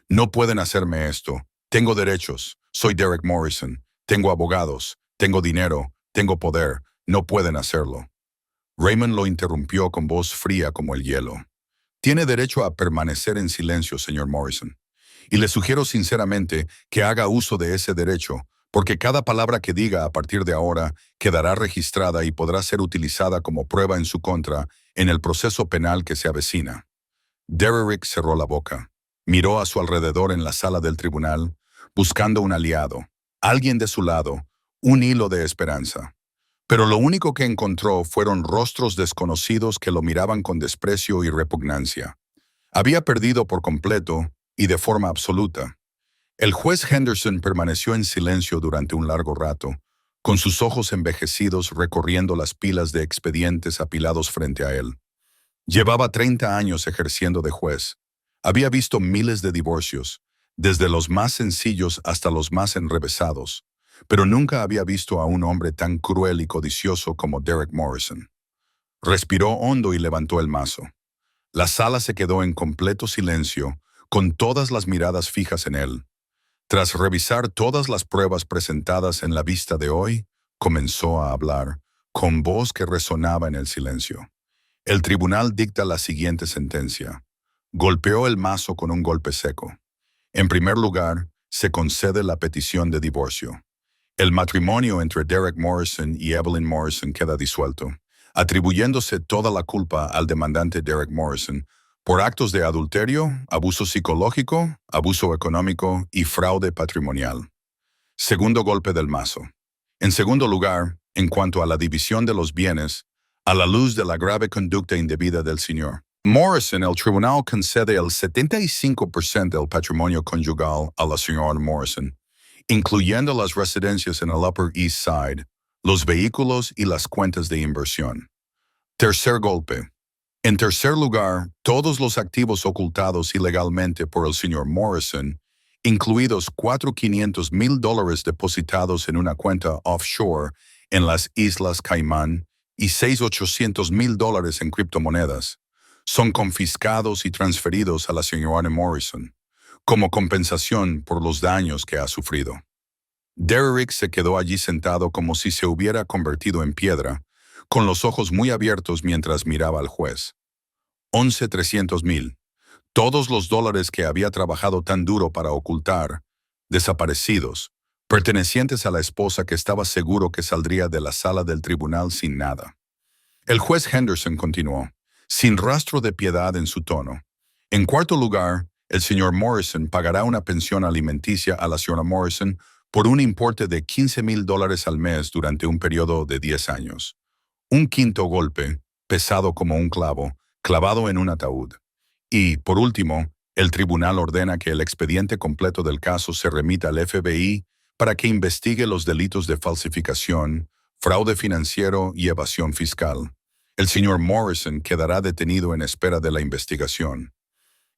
No pueden hacerme esto. Tengo derechos. Soy Derrick Morrison. Tengo abogados. Tengo dinero. Tengo poder. No pueden hacerlo. Raymond lo interrumpió con voz fría como el hielo. Tiene derecho a permanecer en silencio, señor Morrison. Y le sugiero sinceramente que haga uso de ese derecho, porque cada palabra que diga a partir de ahora quedará registrada y podrá ser utilizada como prueba en su contra en el proceso penal que se avecina. Derrick cerró la boca. Miró a su alrededor en la sala del tribunal, buscando un aliado, alguien de su lado, un hilo de esperanza. Pero lo único que encontró fueron rostros desconocidos que lo miraban con desprecio y repugnancia. Había perdido por completo y de forma absoluta. El juez Henderson permaneció en silencio durante un largo rato, con sus ojos envejecidos recorriendo las pilas de expedientes apilados frente a él. Llevaba 30 años ejerciendo de juez. Había visto miles de divorcios, desde los más sencillos hasta los más enrevesados, pero nunca había visto a un hombre tan cruel y codicioso como Derrick Morrison. Respiró hondo y levantó el mazo. La sala se quedó en completo silencio, con todas las miradas fijas en él. Tras revisar todas las pruebas presentadas en la vista de hoy, comenzó a hablar, con voz que resonaba en el silencio. El tribunal dicta la siguiente sentencia. Golpeó el mazo con un golpe seco. En primer lugar, se concede la petición de divorcio. El matrimonio entre Derrick Morrison y Evelyn Morrison queda disuelto, atribuyéndose toda la culpa al demandante Derrick Morrison por actos de adulterio, abuso psicológico, abuso económico y fraude patrimonial. Segundo golpe del mazo. En segundo lugar, en cuanto a la división de los bienes, a la luz de la grave conducta indebida del señor Morrison, el tribunal concede el 75% del patrimonio conyugal a la señora Morrison, incluyendo las residencias en el Upper East Side, los vehículos y las cuentas de inversión. Tercer golpe. En tercer lugar, todos los activos ocultados ilegalmente por el señor Morrison, incluidos $400,000 depositados en una cuenta offshore en las Islas Caimán y $600,000 en criptomonedas, son confiscados y transferidos a la señora Morrison, como compensación por los daños que ha sufrido. Derrick se quedó allí sentado como si se hubiera convertido en piedra, con los ojos muy abiertos mientras miraba al juez. 11,300,000. Todos los dólares que había trabajado tan duro para ocultar, desaparecidos, pertenecientes a la esposa que estaba seguro que saldría de la sala del tribunal sin nada. El juez Henderson continuó, sin rastro de piedad en su tono. En cuarto lugar, el señor Morrison pagará una pensión alimenticia a la señora Morrison por un importe de $15,000 al mes durante un periodo de 10 años. Un quinto golpe, pesado como un clavo, clavado en un ataúd. Y, por último, el tribunal ordena que el expediente completo del caso se remita al FBI para que investigue los delitos de falsificación, fraude financiero y evasión fiscal. El señor Morrison quedará detenido en espera de la investigación.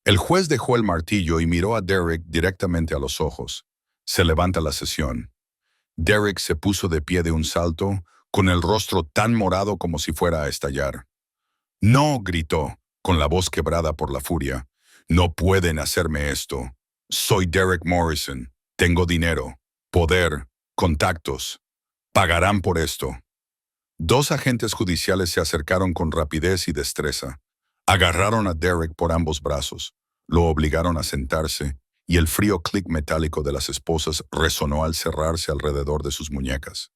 El juez dejó el martillo y miró a Derrick directamente a los ojos. Se levanta la sesión. Derrick se puso de pie de un salto, con el rostro tan morado como si fuera a estallar. «No», gritó, con la voz quebrada por la furia. «No pueden hacerme esto. Soy Derrick Morrison. Tengo dinero, poder, contactos. Pagarán por esto». Dos agentes judiciales se acercaron con rapidez y destreza. Agarraron a Derrick por ambos brazos, lo obligaron a sentarse, y el frío clic metálico de las esposas resonó al cerrarse alrededor de sus muñecas.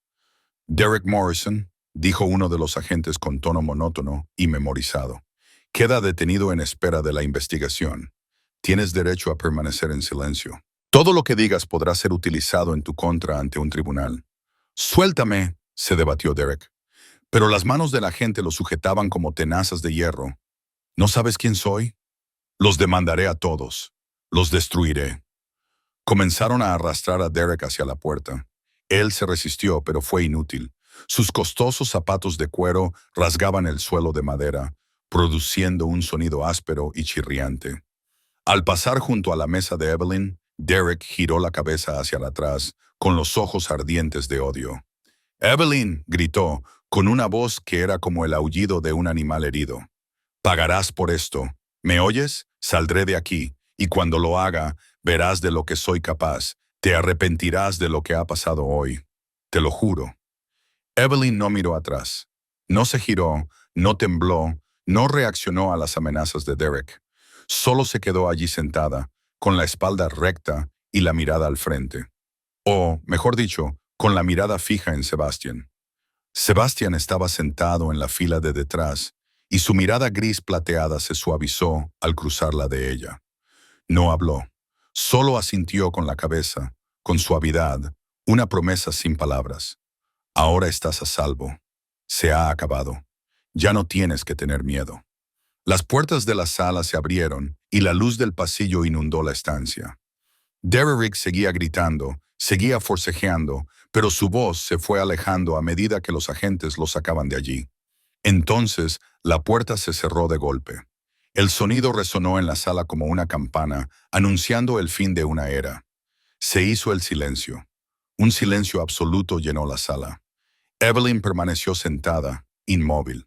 «Derrick Morrison», dijo uno de los agentes con tono monótono y memorizado, «queda detenido en espera de la investigación. Tienes derecho a permanecer en silencio. Todo lo que digas podrá ser utilizado en tu contra ante un tribunal». «Suéltame», se debatió Derrick. Pero las manos del agente lo sujetaban como tenazas de hierro. «¿No sabes quién soy? Los demandaré a todos. Los destruiré». Comenzaron a arrastrar a Derrick hacia la puerta. Él se resistió, pero fue inútil. Sus costosos zapatos de cuero rasgaban el suelo de madera, produciendo un sonido áspero y chirriante. Al pasar junto a la mesa de Evelyn, Derek giró la cabeza hacia atrás, con los ojos ardientes de odio. «Evelyn», gritó, con una voz que era como el aullido de un animal herido. «Pagarás por esto. ¿Me oyes? Saldré de aquí, y cuando lo haga, verás de lo que soy capaz. Te arrepentirás de lo que ha pasado hoy. Te lo juro». Evelyn no miró atrás. No se giró, no tembló, no reaccionó a las amenazas de Derek. Solo se quedó allí sentada, con la espalda recta y la mirada al frente. O, mejor dicho, con la mirada fija en Sebastian. Sebastian estaba sentado en la fila de detrás, y su mirada gris plateada se suavizó al cruzar la de ella. No habló, solo asintió con la cabeza, con suavidad, una promesa sin palabras. Ahora estás a salvo. Se ha acabado. Ya no tienes que tener miedo. Las puertas de la sala se abrieron y la luz del pasillo inundó la estancia. Derrick seguía gritando, seguía forcejeando, pero su voz se fue alejando a medida que los agentes lo sacaban de allí. Entonces, la puerta se cerró de golpe. El sonido resonó en la sala como una campana, anunciando el fin de una era. Se hizo el silencio. Un silencio absoluto llenó la sala. Evelyn permaneció sentada, inmóvil.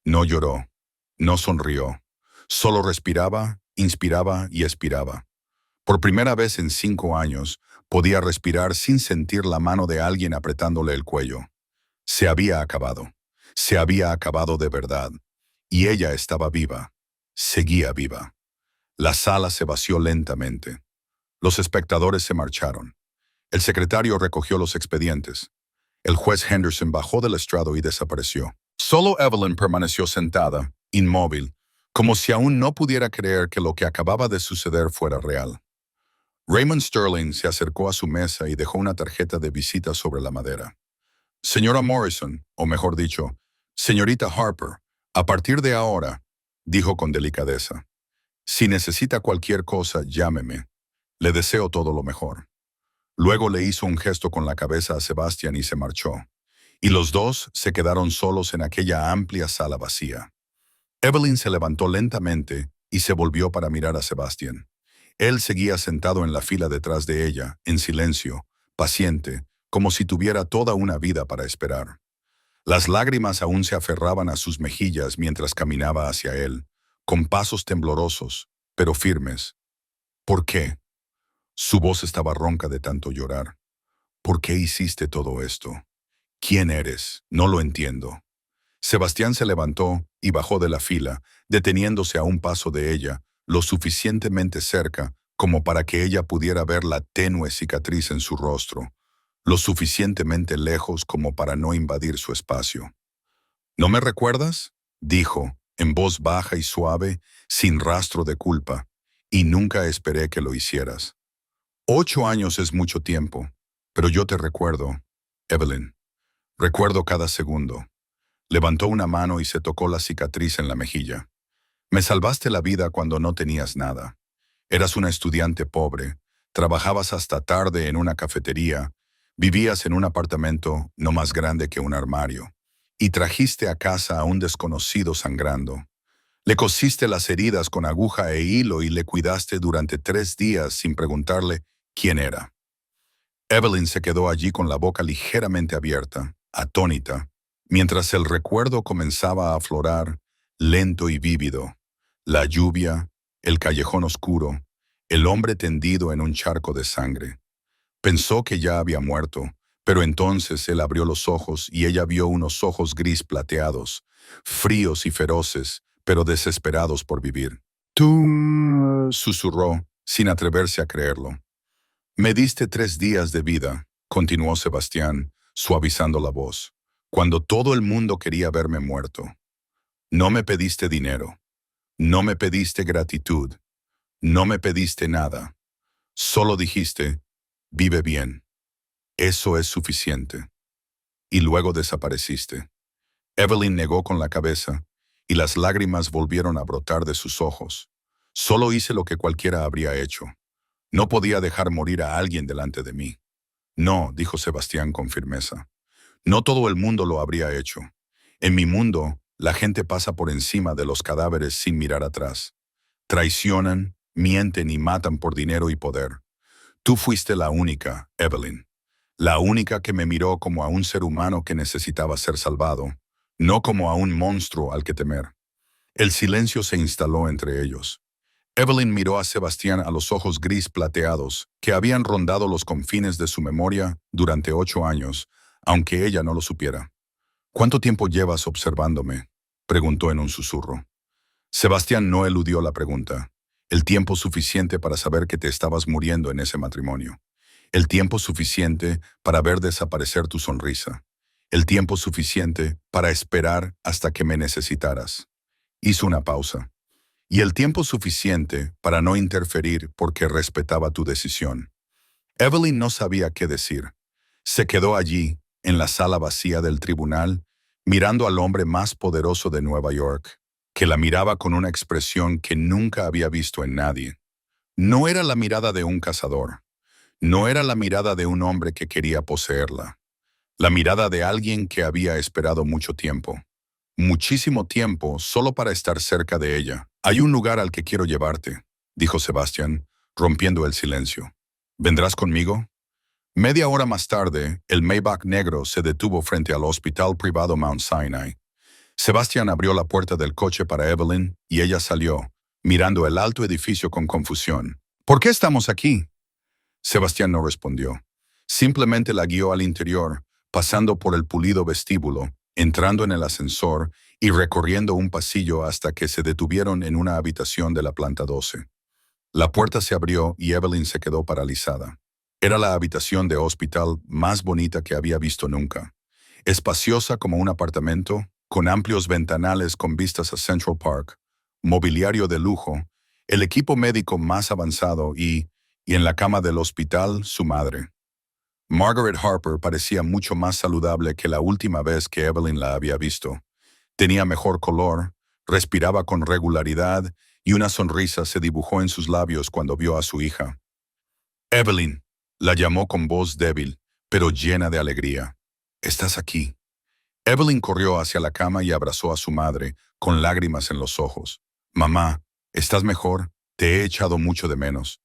No lloró, no sonrió. Solo respiraba, inspiraba y expiraba. Por primera vez en 5 años, podía respirar sin sentir la mano de alguien apretándole el cuello. Se había acabado. Se había acabado de verdad. Y ella estaba viva. Seguía viva. La sala se vació lentamente. Los espectadores se marcharon. El secretario recogió los expedientes. El juez Henderson bajó del estrado y desapareció. Solo Evelyn permaneció sentada, inmóvil, como si aún no pudiera creer que lo que acababa de suceder fuera real. Raymond Sterling se acercó a su mesa y dejó una tarjeta de visita sobre la madera. «Señora Morrison, o mejor dicho, señorita Harper, a partir de ahora», dijo con delicadeza, «si necesita cualquier cosa, llámeme. Le deseo todo lo mejor». Luego le hizo un gesto con la cabeza a Sebastian y se marchó. Y los dos se quedaron solos en aquella amplia sala vacía. Evelyn se levantó lentamente y se volvió para mirar a Sebastian. Él seguía sentado en la fila detrás de ella, en silencio, paciente, como si tuviera toda una vida para esperar. Las lágrimas aún se aferraban a sus mejillas mientras caminaba hacia él, con pasos temblorosos, pero firmes. «¿Por qué?» Su voz estaba ronca de tanto llorar. «¿Por qué hiciste todo esto? ¿Quién eres? No lo entiendo». Sebastián se levantó y bajó de la fila, deteniéndose a un paso de ella, lo suficientemente cerca como para que ella pudiera ver la tenue cicatriz en su rostro, lo suficientemente lejos como para no invadir su espacio. «¿No me recuerdas?», dijo, en voz baja y suave, sin rastro de culpa, «y nunca esperé que lo hicieras. 8 años es mucho tiempo, pero yo te recuerdo, Evelyn. Recuerdo cada segundo». Levantó una mano y se tocó la cicatriz en la mejilla. «Me salvaste la vida cuando no tenías nada. Eras una estudiante pobre, trabajabas hasta tarde en una cafetería, vivías en un apartamento no más grande que un armario, y trajiste a casa a un desconocido sangrando. Le cosiste las heridas con aguja e hilo y le cuidaste durante 3 días sin preguntarle quién era». Evelyn se quedó allí con la boca ligeramente abierta, atónita, mientras el recuerdo comenzaba a aflorar, lento y vívido. La lluvia, el callejón oscuro, el hombre tendido en un charco de sangre. Pensó que ya había muerto, pero entonces él abrió los ojos y ella vio unos ojos gris plateados, fríos y feroces, pero desesperados por vivir. «Tú», susurró, sin atreverse a creerlo. «Me diste 3 días de vida», continuó Sebastián, suavizando la voz, «cuando todo el mundo quería verme muerto. No me pediste dinero, no me pediste gratitud, no me pediste nada. Solo dijiste, vive bien. Eso es suficiente». Y luego desapareciste. Evelyn negó con la cabeza, y las lágrimas volvieron a brotar de sus ojos. «Solo hice lo que cualquiera habría hecho. No podía dejar morir a alguien delante de mí». «No», dijo Sebastián con firmeza. No todo el mundo lo habría hecho. En mi mundo, la gente pasa por encima de los cadáveres sin mirar atrás. Traicionan, mienten y matan por dinero y poder. Tú fuiste la única, Evelyn. La única que me miró como a un ser humano que necesitaba ser salvado, no como a un monstruo al que temer. El silencio se instaló entre ellos. Evelyn miró a Sebastián a los ojos gris plateados que habían rondado los confines de su memoria durante 8 años, aunque ella no lo supiera. ¿Cuánto tiempo llevas observándome?, preguntó en un susurro. Sebastián no eludió la pregunta. El tiempo suficiente para saber que te estabas muriendo en ese matrimonio. El tiempo suficiente para ver desaparecer tu sonrisa. El tiempo suficiente para esperar hasta que me necesitaras. Hizo una pausa. Y el tiempo suficiente para no interferir porque respetaba tu decisión. Evelyn no sabía qué decir. Se quedó allí, en la sala vacía del tribunal, mirando al hombre más poderoso de Nueva York, que la miraba con una expresión que nunca había visto en nadie. No era la mirada de un cazador. No era la mirada de un hombre que quería poseerla. La mirada de alguien que había esperado mucho tiempo. Muchísimo tiempo solo para estar cerca de ella. Hay un lugar al que quiero llevarte, dijo Sebastián, rompiendo el silencio. ¿Vendrás conmigo? Media hora más tarde, el Maybach negro se detuvo frente al hospital privado Mount Sinai. Sebastián abrió la puerta del coche para Evelyn y ella salió, mirando el alto edificio con confusión. ¿Por qué estamos aquí? Sebastián no respondió. Simplemente la guió al interior, pasando por el pulido vestíbulo, entrando en el ascensor y recorriendo un pasillo hasta que se detuvieron en una habitación de la planta 12. La puerta se abrió y Evelyn se quedó paralizada. Era la habitación de hospital más bonita que había visto nunca. Espaciosa como un apartamento, con amplios ventanales con vistas a Central Park, mobiliario de lujo, el equipo médico más avanzado y en la cama del hospital, su madre. Margaret Harper parecía mucho más saludable que la última vez que Evelyn la había visto. Tenía mejor color, respiraba con regularidad y una sonrisa se dibujó en sus labios cuando vio a su hija. Evelyn, la llamó con voz débil, pero llena de alegría. ¿Estás aquí? Evelyn corrió hacia la cama y abrazó a su madre, con lágrimas en los ojos. Mamá, ¿estás mejor? Te he echado mucho de menos.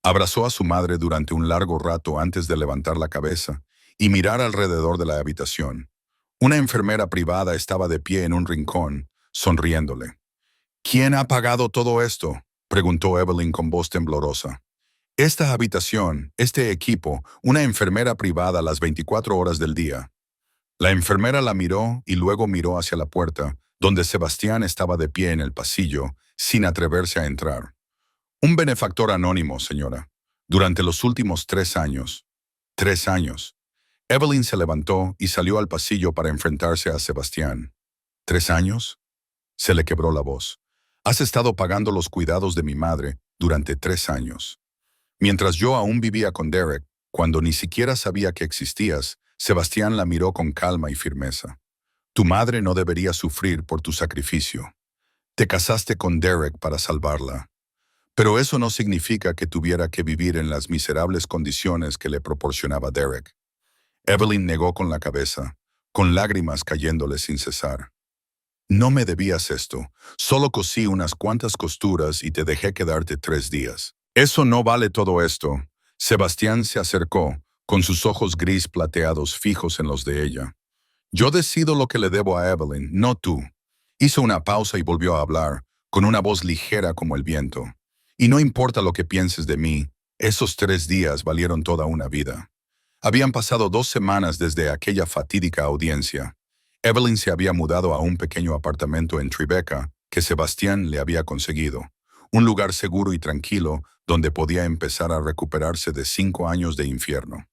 Abrazó a su madre durante un largo rato antes de levantar la cabeza y mirar alrededor de la habitación. Una enfermera privada estaba de pie en un rincón, sonriéndole. ¿Quién ha pagado todo esto?, preguntó Evelyn con voz temblorosa. Esta habitación, este equipo, una enfermera privada las 24 horas del día. La enfermera la miró y luego miró hacia la puerta, donde Sebastián estaba de pie en el pasillo, sin atreverse a entrar. Un benefactor anónimo, señora. Durante los últimos 3 años. 3 años. Evelyn se levantó y salió al pasillo para enfrentarse a Sebastián. ¿3 años? Se le quebró la voz. Has estado pagando los cuidados de mi madre durante 3 años. Mientras yo aún vivía con Derek, cuando ni siquiera sabía que existías, Sebastián la miró con calma y firmeza. Tu madre no debería sufrir por tu sacrificio. Te casaste con Derek para salvarla. Pero eso no significa que tuviera que vivir en las miserables condiciones que le proporcionaba Derek. Evelyn negó con la cabeza, con lágrimas cayéndole sin cesar. No me debías esto. Solo cosí unas cuantas costuras y te dejé quedarte 3 días. Eso no vale todo esto. Sebastián se acercó, con sus ojos gris plateados fijos en los de ella. Yo decido lo que le debo a Evelyn, no tú. Hizo una pausa y volvió a hablar, con una voz ligera como el viento. Y no importa lo que pienses de mí, esos 3 días valieron toda una vida. Habían pasado 2 semanas desde aquella fatídica audiencia. Evelyn se había mudado a un pequeño apartamento en Tribeca que Sebastián le había conseguido. Un lugar seguro y tranquilo donde podía empezar a recuperarse de 5 años de infierno.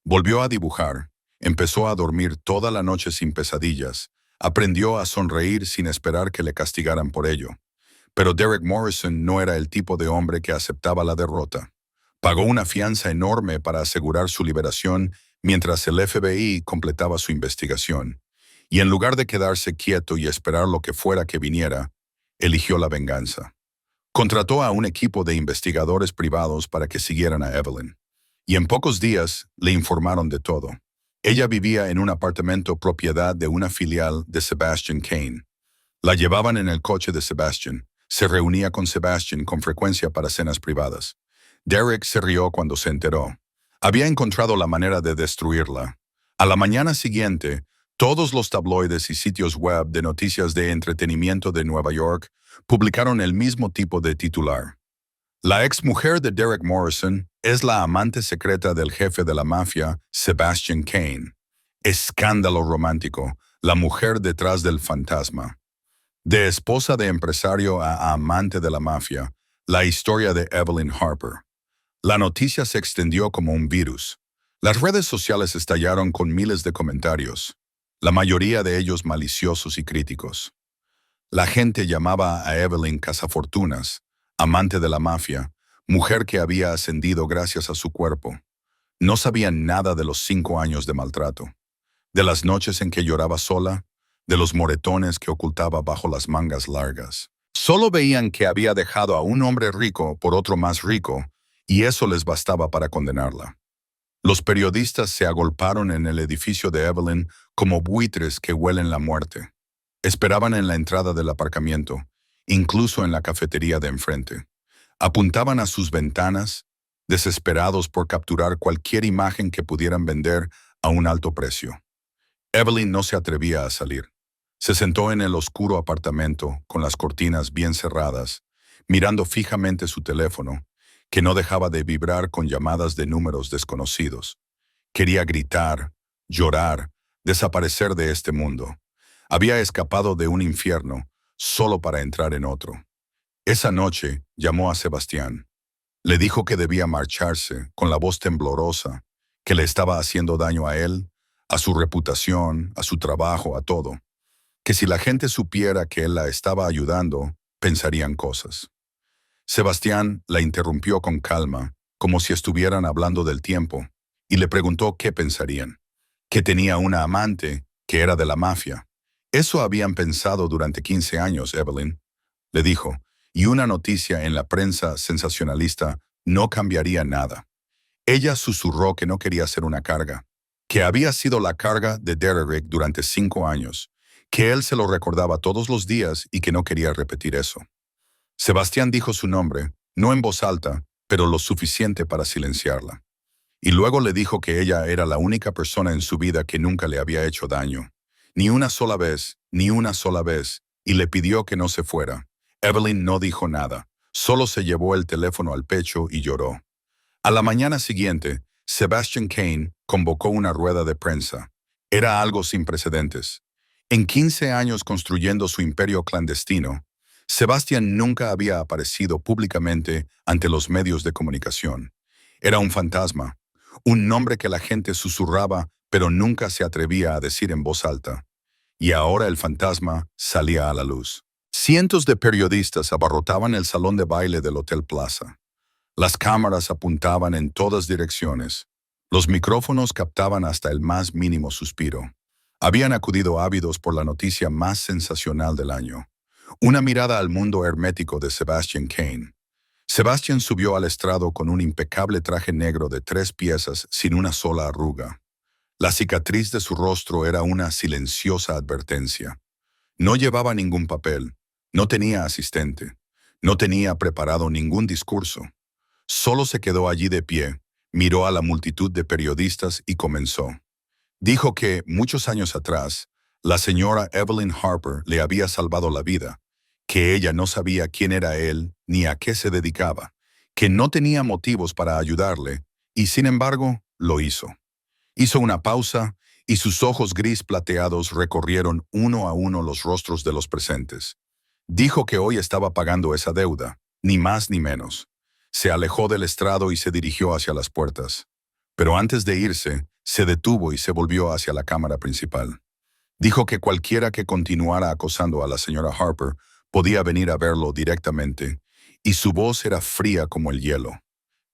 Volvió a dibujar, empezó a dormir toda la noche sin pesadillas, aprendió a sonreír sin esperar que le castigaran por ello. Pero Derek Morrison no era el tipo de hombre que aceptaba la derrota. Pagó una fianza enorme para asegurar su liberación mientras el FBI completaba su investigación. Y en lugar de quedarse quieto y esperar lo que fuera que viniera, eligió la venganza. Contrató a un equipo de investigadores privados para que siguieran a Evelyn. Y en pocos días le informaron de todo. Ella vivía en un apartamento propiedad de una filial de Sebastian Kane. La llevaban en el coche de Sebastian. Se reunía con Sebastian con frecuencia para cenas privadas. Derek se rió cuando se enteró. Había encontrado la manera de destruirla. A la mañana siguiente, todos los tabloides y sitios web de noticias de entretenimiento de Nueva York publicaron el mismo tipo de titular. La exmujer de Derek Morrison es la amante secreta del jefe de la mafia, Sebastian Kane. Escándalo romántico, la mujer detrás del fantasma. De esposa de empresario a amante de la mafia, la historia de Evelyn Harper. La noticia se extendió como un virus. Las redes sociales estallaron con miles de comentarios, la mayoría de ellos maliciosos y críticos. La gente llamaba a Evelyn cazafortunas, amante de la mafia, mujer que había ascendido gracias a su cuerpo. No sabían nada de los 5 años de maltrato, de las noches en que lloraba sola, de los moretones que ocultaba bajo las mangas largas. Solo veían que había dejado a un hombre rico por otro más rico, y eso les bastaba para condenarla. Los periodistas se agolparon en el edificio de Evelyn como buitres que huelen la muerte. Esperaban en la entrada del aparcamiento, incluso en la cafetería de enfrente. Apuntaban a sus ventanas, desesperados por capturar cualquier imagen que pudieran vender a un alto precio. Evelyn no se atrevía a salir. Se sentó en el oscuro apartamento, con las cortinas bien cerradas, mirando fijamente su teléfono, que no dejaba de vibrar con llamadas de números desconocidos. Quería gritar, llorar, desaparecer de este mundo. Había escapado de un infierno solo para entrar en otro. Esa noche llamó a Sebastián. Le dijo que debía marcharse, con la voz temblorosa, que le estaba haciendo daño a él, a su reputación, a su trabajo, a todo. Que si la gente supiera que él la estaba ayudando, pensarían cosas. Sebastián la interrumpió con calma, como si estuvieran hablando del tiempo, y le preguntó qué pensarían. Que tenía una amante, que era de la mafia. Eso habían pensado durante 15 años, Evelyn, le dijo, y una noticia en la prensa sensacionalista no cambiaría nada. Ella susurró que no quería ser una carga, que había sido la carga de Derek durante 5 años, que él se lo recordaba todos los días y que no quería repetir eso. Sebastián dijo su nombre, no en voz alta, pero lo suficiente para silenciarla. Y luego le dijo que ella era la única persona en su vida que nunca le había hecho daño. Ni una sola vez, y le pidió que no se fuera. Evelyn no dijo nada, solo se llevó el teléfono al pecho y lloró. A la mañana siguiente, Sebastian Kane convocó una rueda de prensa. Era algo sin precedentes. En 15 años construyendo su imperio clandestino, Sebastian nunca había aparecido públicamente ante los medios de comunicación. Era un fantasma, un nombre que la gente susurraba pero nunca se atrevía a decir en voz alta. Y ahora el fantasma salía a la luz. Cientos de periodistas abarrotaban el salón de baile del Hotel Plaza. Las cámaras apuntaban en todas direcciones. Los micrófonos captaban hasta el más mínimo suspiro. Habían acudido ávidos por la noticia más sensacional del año. Una mirada al mundo hermético de Sebastian Kane. Sebastian subió al estrado con un impecable traje negro de 3 piezas sin una sola arruga. La cicatriz de su rostro era una silenciosa advertencia. No llevaba ningún papel, no tenía asistente, no tenía preparado ningún discurso. Solo se quedó allí de pie, miró a la multitud de periodistas y comenzó. Dijo que, muchos años atrás, la señora Evelyn Harper le había salvado la vida, que ella no sabía quién era él ni a qué se dedicaba, que no tenía motivos para ayudarle, y sin embargo, lo hizo. Hizo una pausa y sus ojos gris plateados recorrieron uno a uno los rostros de los presentes. Dijo que hoy estaba pagando esa deuda, ni más ni menos. Se alejó del estrado y se dirigió hacia las puertas. Pero antes de irse, se detuvo y se volvió hacia la cámara principal. Dijo que cualquiera que continuara acosando a la señora Harper podía venir a verlo directamente, y su voz era fría como el hielo.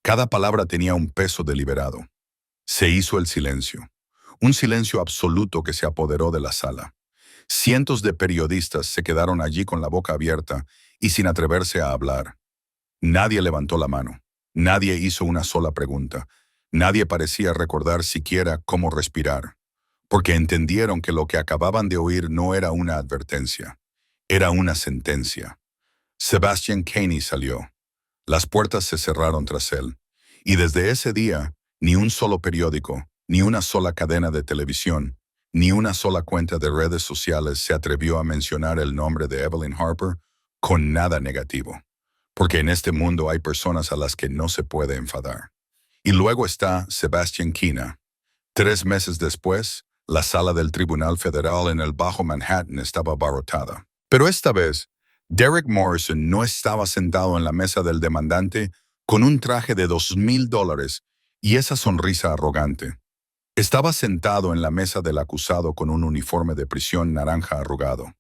Cada palabra tenía un peso deliberado. Se hizo el silencio, un silencio absoluto que se apoderó de la sala. Cientos de periodistas se quedaron allí con la boca abierta y sin atreverse a hablar. Nadie levantó la mano, nadie hizo una sola pregunta, Nadie parecía recordar siquiera cómo respirar, porque entendieron que lo que acababan de oír no era una advertencia, era una sentencia. Sebastian Caney salió. Las puertas se cerraron tras él, y desde ese día, ni un solo periódico, ni una sola cadena de televisión, ni una sola cuenta de redes sociales se atrevió a mencionar el nombre de Evelyn Harper con nada negativo, porque en este mundo hay personas a las que no se puede enfadar. Y luego está Sebastian Kina. 3 meses después, la sala del Tribunal Federal en el Bajo Manhattan estaba abarrotada. Pero esta vez, Derek Morrison no estaba sentado en la mesa del demandante con un traje de $2,000 y esa sonrisa arrogante. Estaba sentado en la mesa del acusado con un uniforme de prisión naranja arrugado,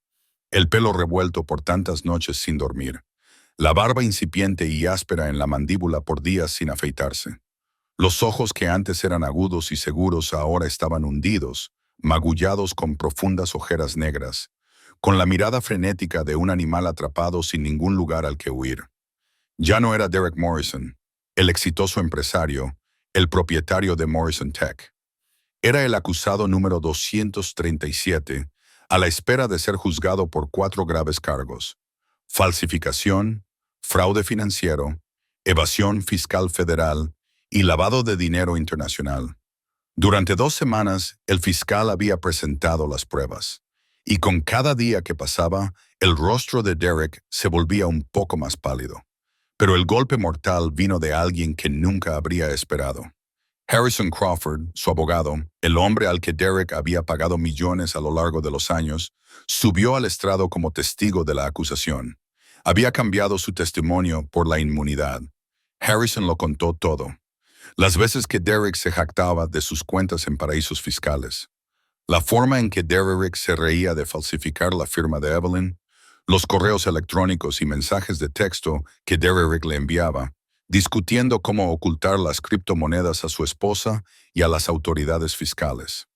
el pelo revuelto por tantas noches sin dormir, la barba incipiente y áspera en la mandíbula por días sin afeitarse. Los ojos que antes eran agudos y seguros ahora estaban hundidos, magullados con profundas ojeras negras, con la mirada frenética de un animal atrapado sin ningún lugar al que huir. Ya no era Derek Morrison, el exitoso empresario, el propietario de Morrison Tech. Era el acusado número 237, a la espera de ser juzgado por 4 graves cargos: falsificación, fraude financiero, evasión fiscal federal y lavado de dinero internacional. Durante 2 semanas, el fiscal había presentado las pruebas, y con cada día que pasaba, el rostro de Derek se volvía un poco más pálido. Pero el golpe mortal vino de alguien que nunca habría esperado. Harrison Crawford, su abogado, el hombre al que Derek había pagado millones a lo largo de los años, subió al estrado como testigo de la acusación. Había cambiado su testimonio por la inmunidad. Harrison lo contó todo. Las veces que Derek se jactaba de sus cuentas en paraísos fiscales, la forma en que Derek se reía de falsificar la firma de Evelyn, los correos electrónicos y mensajes de texto que Derek le enviaba, discutiendo cómo ocultar las criptomonedas a su esposa y a las autoridades fiscales.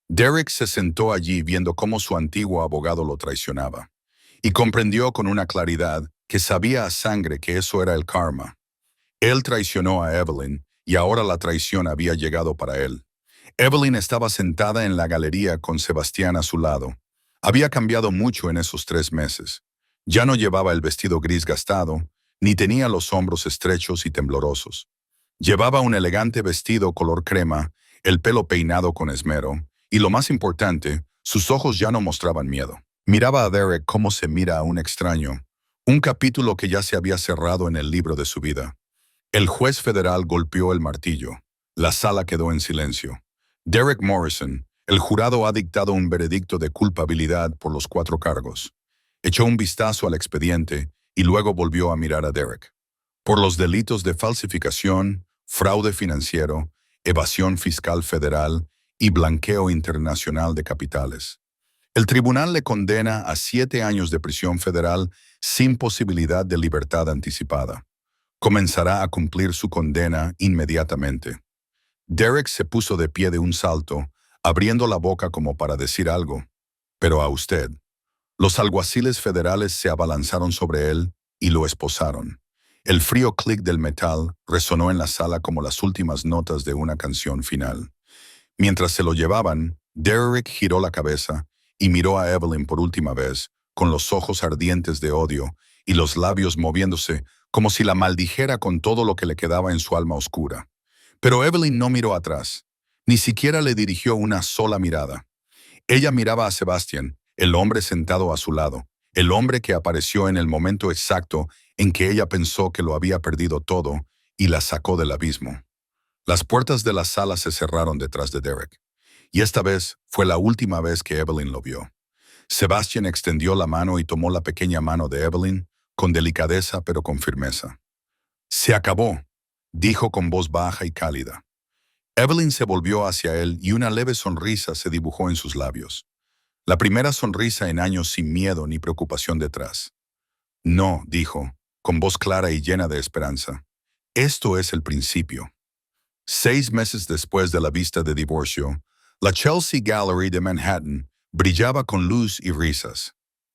Derek se sentó allí viendo cómo su antiguo abogado lo traicionaba, y comprendió con una claridad que sabía a sangre que eso era el karma. Él traicionó a Evelyn, y ahora la traición había llegado para él. Evelyn estaba sentada en la galería con Sebastián a su lado. Había cambiado mucho en esos 3 meses. Ya no llevaba el vestido gris gastado, ni tenía los hombros estrechos y temblorosos. Llevaba un elegante vestido color crema, el pelo peinado con esmero, y lo más importante, sus ojos ya no mostraban miedo. Miraba a Derek como se mira a un extraño, un capítulo que ya se había cerrado en el libro de su vida. El juez federal golpeó el martillo. La sala quedó en silencio. Derek Morrison, el jurado ha dictado un veredicto de culpabilidad por los 4 cargos. Echó un vistazo al expediente y luego volvió a mirar a Derek. Por los delitos de falsificación, fraude financiero, evasión fiscal federal y blanqueo internacional de capitales. El tribunal le condena a 7 años de prisión federal sin posibilidad de libertad anticipada. Comenzará a cumplir su condena inmediatamente. Derek se puso de pie de un salto, abriendo la boca como para decir algo. Pero a usted. Los alguaciles federales se abalanzaron sobre él y lo esposaron. El frío clic del metal resonó en la sala como las últimas notas de una canción final. Mientras se lo llevaban, Derek giró la cabeza y miró a Evelyn por última vez, con los ojos ardientes de odio y los labios moviéndose como si la maldijera con todo lo que le quedaba en su alma oscura. Pero Evelyn no miró atrás, ni siquiera le dirigió una sola mirada. Ella miraba a Sebastian, el hombre sentado a su lado, el hombre que apareció en el momento exacto en que ella pensó que lo había perdido todo y la sacó del abismo. Las puertas de la sala se cerraron detrás de Derek, y esta vez fue la última vez que Evelyn lo vio. Sebastian extendió la mano y tomó la pequeña mano de Evelyn, con delicadeza pero con firmeza. «Se acabó», dijo con voz baja y cálida. Evelyn se volvió hacia él y una leve sonrisa se dibujó en sus labios. La primera sonrisa en años sin miedo ni preocupación detrás. «No», dijo, con voz clara y llena de esperanza. «Esto es el principio». 6 meses después de la vista de divorcio, la Chelsea Gallery de Manhattan brillaba con luz y risas.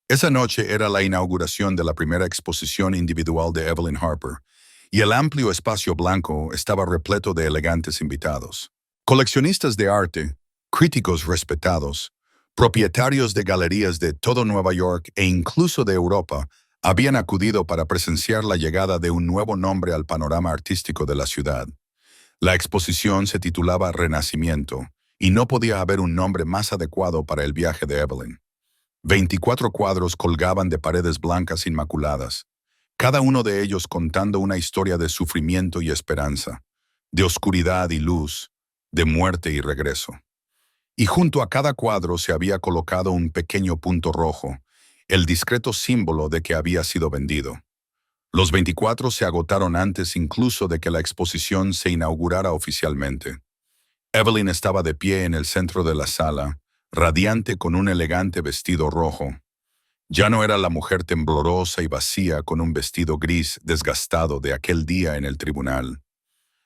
Esa noche era la inauguración de la primera exposición individual de Evelyn Harper, y el amplio espacio blanco estaba repleto de elegantes invitados. Coleccionistas de arte, críticos respetados, propietarios de galerías de todo Nueva York e incluso de Europa habían acudido para presenciar la llegada de un nuevo nombre al panorama artístico de la ciudad. La exposición se titulaba Renacimiento, y no podía haber un nombre más adecuado para el viaje de Evelyn. 24 cuadros colgaban de paredes blancas inmaculadas, cada uno de ellos contando una historia de sufrimiento y esperanza, de oscuridad y luz, de muerte y regreso. Y junto a cada cuadro se había colocado un pequeño punto rojo, el discreto símbolo de que había sido vendido. Los 24 se agotaron antes incluso de que la exposición se inaugurara oficialmente. Evelyn estaba de pie en el centro de la sala, radiante con un elegante vestido rojo. Ya no era la mujer temblorosa y vacía con un vestido gris desgastado de aquel día en el tribunal.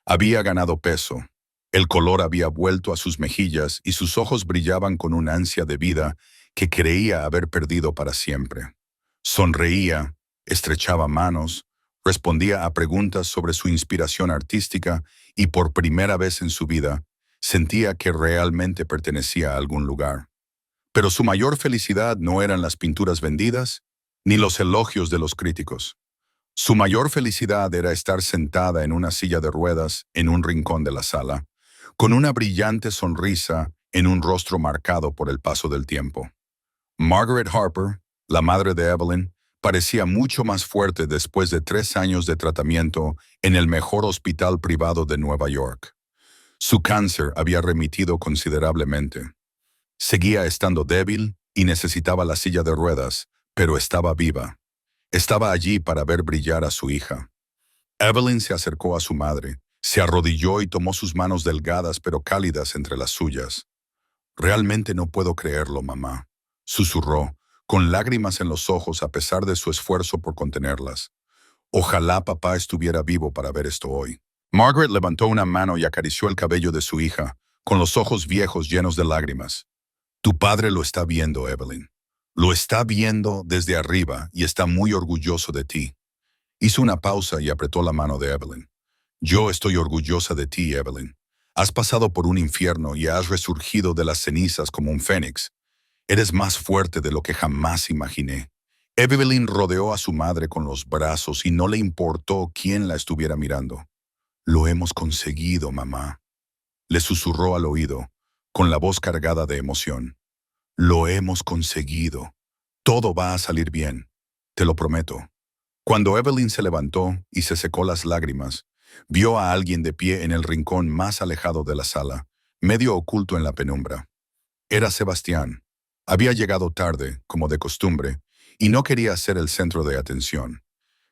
Había ganado peso. El color había vuelto a sus mejillas y sus ojos brillaban con un ansia de vida que creía haber perdido para siempre. Sonreía, estrechaba manos, respondía a preguntas sobre su inspiración artística y por primera vez en su vida sentía que realmente pertenecía a algún lugar. Pero su mayor felicidad no eran las pinturas vendidas ni los elogios de los críticos. Su mayor felicidad era estar sentada en una silla de ruedas en un rincón de la sala, con una brillante sonrisa en un rostro marcado por el paso del tiempo. Margaret Harper, la madre de Evelyn, parecía mucho más fuerte después de 3 años de tratamiento en el mejor hospital privado de Nueva York. Su cáncer había remitido considerablemente. Seguía estando débil y necesitaba la silla de ruedas, pero estaba viva. Estaba allí para ver brillar a su hija. Evelyn se acercó a su madre, se arrodilló y tomó sus manos delgadas pero cálidas entre las suyas. «Realmente no puedo creerlo, mamá», susurró, con lágrimas en los ojos a pesar de su esfuerzo por contenerlas. «Ojalá papá estuviera vivo para ver esto hoy». Margaret levantó una mano y acarició el cabello de su hija, con los ojos viejos llenos de lágrimas. «Tu padre lo está viendo, Evelyn. Lo está viendo desde arriba y está muy orgulloso de ti». Hizo una pausa y apretó la mano de Evelyn. «Yo estoy orgullosa de ti, Evelyn. Has pasado por un infierno y has resurgido de las cenizas como un fénix. Eres más fuerte de lo que jamás imaginé». Evelyn rodeó a su madre con los brazos y no le importó quién la estuviera mirando. «Lo hemos conseguido, mamá», le susurró al oído, con la voz cargada de emoción. «Lo hemos conseguido. Todo va a salir bien. Te lo prometo». Cuando Evelyn se levantó y se secó las lágrimas, vio a alguien de pie en el rincón más alejado de la sala, medio oculto en la penumbra. Era Sebastián. Había llegado tarde, como de costumbre, y no quería ser el centro de atención.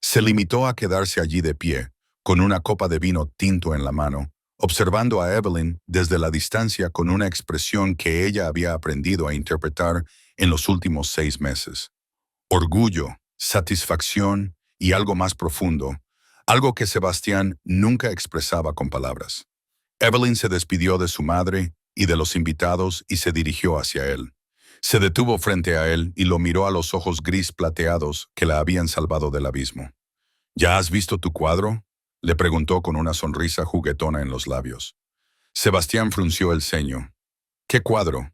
Se limitó a quedarse allí de pie, con una copa de vino tinto en la mano, observando a Evelyn desde la distancia con una expresión que ella había aprendido a interpretar en los últimos 6 meses. Orgullo, satisfacción y algo más profundo, algo que Sebastián nunca expresaba con palabras. Evelyn se despidió de su madre y de los invitados y se dirigió hacia él. Se detuvo frente a él y lo miró a los ojos gris plateados que la habían salvado del abismo. «¿Ya has visto tu cuadro?», le preguntó con una sonrisa juguetona en los labios. Sebastián frunció el ceño. «¿Qué cuadro?».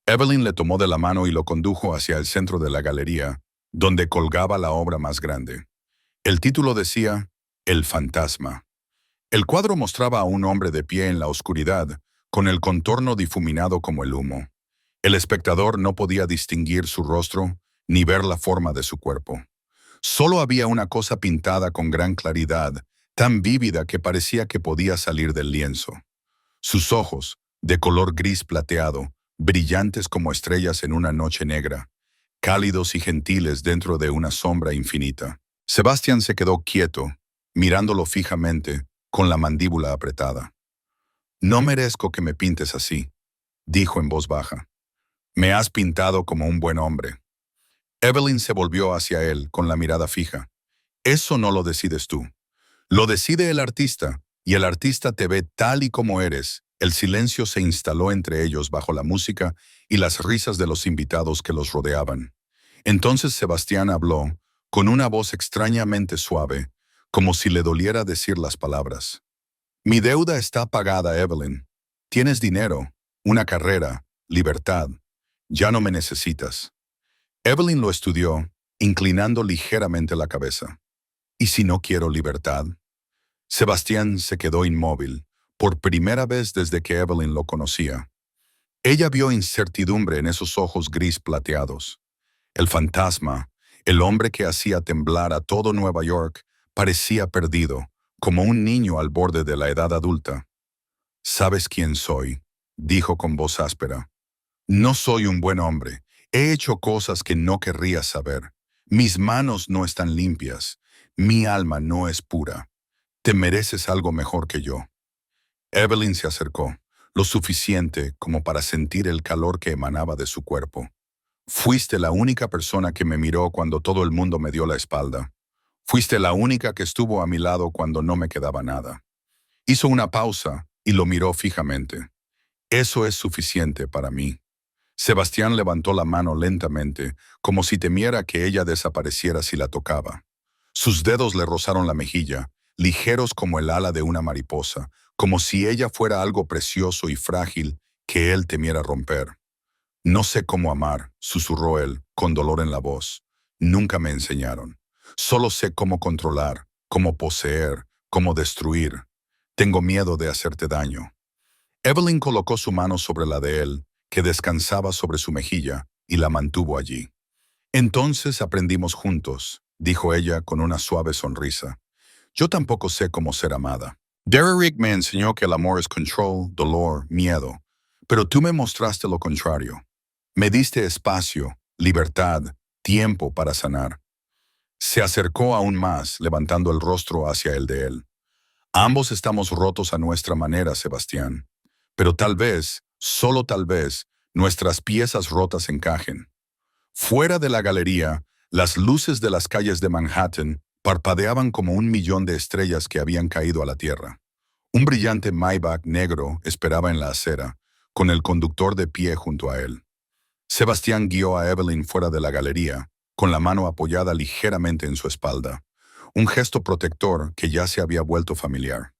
Evelyn le tomó de la mano y lo condujo hacia el centro de la galería, donde colgaba la obra más grande. El título decía «El fantasma». El cuadro mostraba a un hombre de pie en la oscuridad, con el contorno difuminado como el humo. El espectador no podía distinguir su rostro ni ver la forma de su cuerpo. Solo había una cosa pintada con gran claridad, tan vívida que parecía que podía salir del lienzo. Sus ojos, de color gris plateado, brillantes como estrellas en una noche negra, cálidos y gentiles dentro de una sombra infinita. Sebastián se quedó quieto, mirándolo fijamente, con la mandíbula apretada. «No merezco que me pintes así», dijo en voz baja. «Me has pintado como un buen hombre». Evelyn se volvió hacia él con la mirada fija. «Eso no lo decides tú. Lo decide el artista, y el artista te ve tal y como eres». El silencio se instaló entre ellos bajo la música y las risas de los invitados que los rodeaban. Entonces Sebastián habló, con una voz extrañamente suave, como si le doliera decir las palabras. Mi deuda está pagada, Evelyn. Tienes dinero, una carrera, libertad. Ya no me necesitas. Evelyn lo estudió, inclinando ligeramente la cabeza. ¿Y si no quiero libertad? Sebastián se quedó inmóvil, por primera vez desde que Evelyn lo conocía. Ella vio incertidumbre en esos ojos gris plateados. El fantasma, el hombre que hacía temblar a todo Nueva York, parecía perdido, como un niño al borde de la edad adulta. «¿Sabes quién soy?», dijo con voz áspera. «No soy un buen hombre. He hecho cosas que no querrías saber. Mis manos no están limpias. Mi alma no es pura. Te mereces algo mejor que yo». Evelyn se acercó, lo suficiente como para sentir el calor que emanaba de su cuerpo. «Fuiste la única persona que me miró cuando todo el mundo me dio la espalda. Fuiste la única que estuvo a mi lado cuando no me quedaba nada». Hizo una pausa y lo miró fijamente. «Eso es suficiente para mí». Sebastián levantó la mano lentamente, como si temiera que ella desapareciera si la tocaba. Sus dedos le rozaron la mejilla, ligeros como el ala de una mariposa, como si ella fuera algo precioso y frágil que él temiera romper. «No sé cómo amar», susurró él, con dolor en la voz. «Nunca me enseñaron. Solo sé cómo controlar, cómo poseer, cómo destruir. Tengo miedo de hacerte daño». Evelyn colocó su mano sobre la de él, que descansaba sobre su mejilla, y la mantuvo allí. «Entonces aprendimos juntos», dijo ella con una suave sonrisa. «Yo tampoco sé cómo ser amada. Derrick me enseñó que el amor es control, dolor, miedo, pero tú me mostraste lo contrario. Me diste espacio, libertad, tiempo para sanar». Se acercó aún más, levantando el rostro hacia el de él. «Ambos estamos rotos a nuestra manera, Sebastián. Pero tal vez, solo tal vez, nuestras piezas rotas encajen». Fuera de la galería, las luces de las calles de Manhattan parpadeaban como 1 millón de estrellas que habían caído a la tierra. Un brillante Maybach negro esperaba en la acera, con el conductor de pie junto a él. Sebastián guió a Evelyn fuera de la galería, con la mano apoyada ligeramente en su espalda, un gesto protector que ya se había vuelto familiar.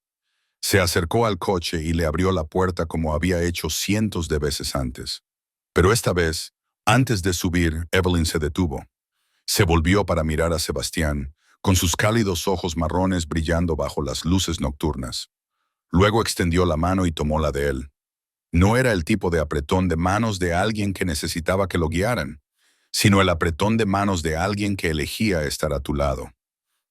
Se acercó al coche y le abrió la puerta como había hecho cientos de veces antes. Pero esta vez, antes de subir, Evelyn se detuvo. Se volvió para mirar a Sebastián, con sus cálidos ojos marrones brillando bajo las luces nocturnas. Luego extendió la mano y tomó la de él. No era el tipo de apretón de manos de alguien que necesitaba que lo guiaran, sino el apretón de manos de alguien que elegía estar a tu lado.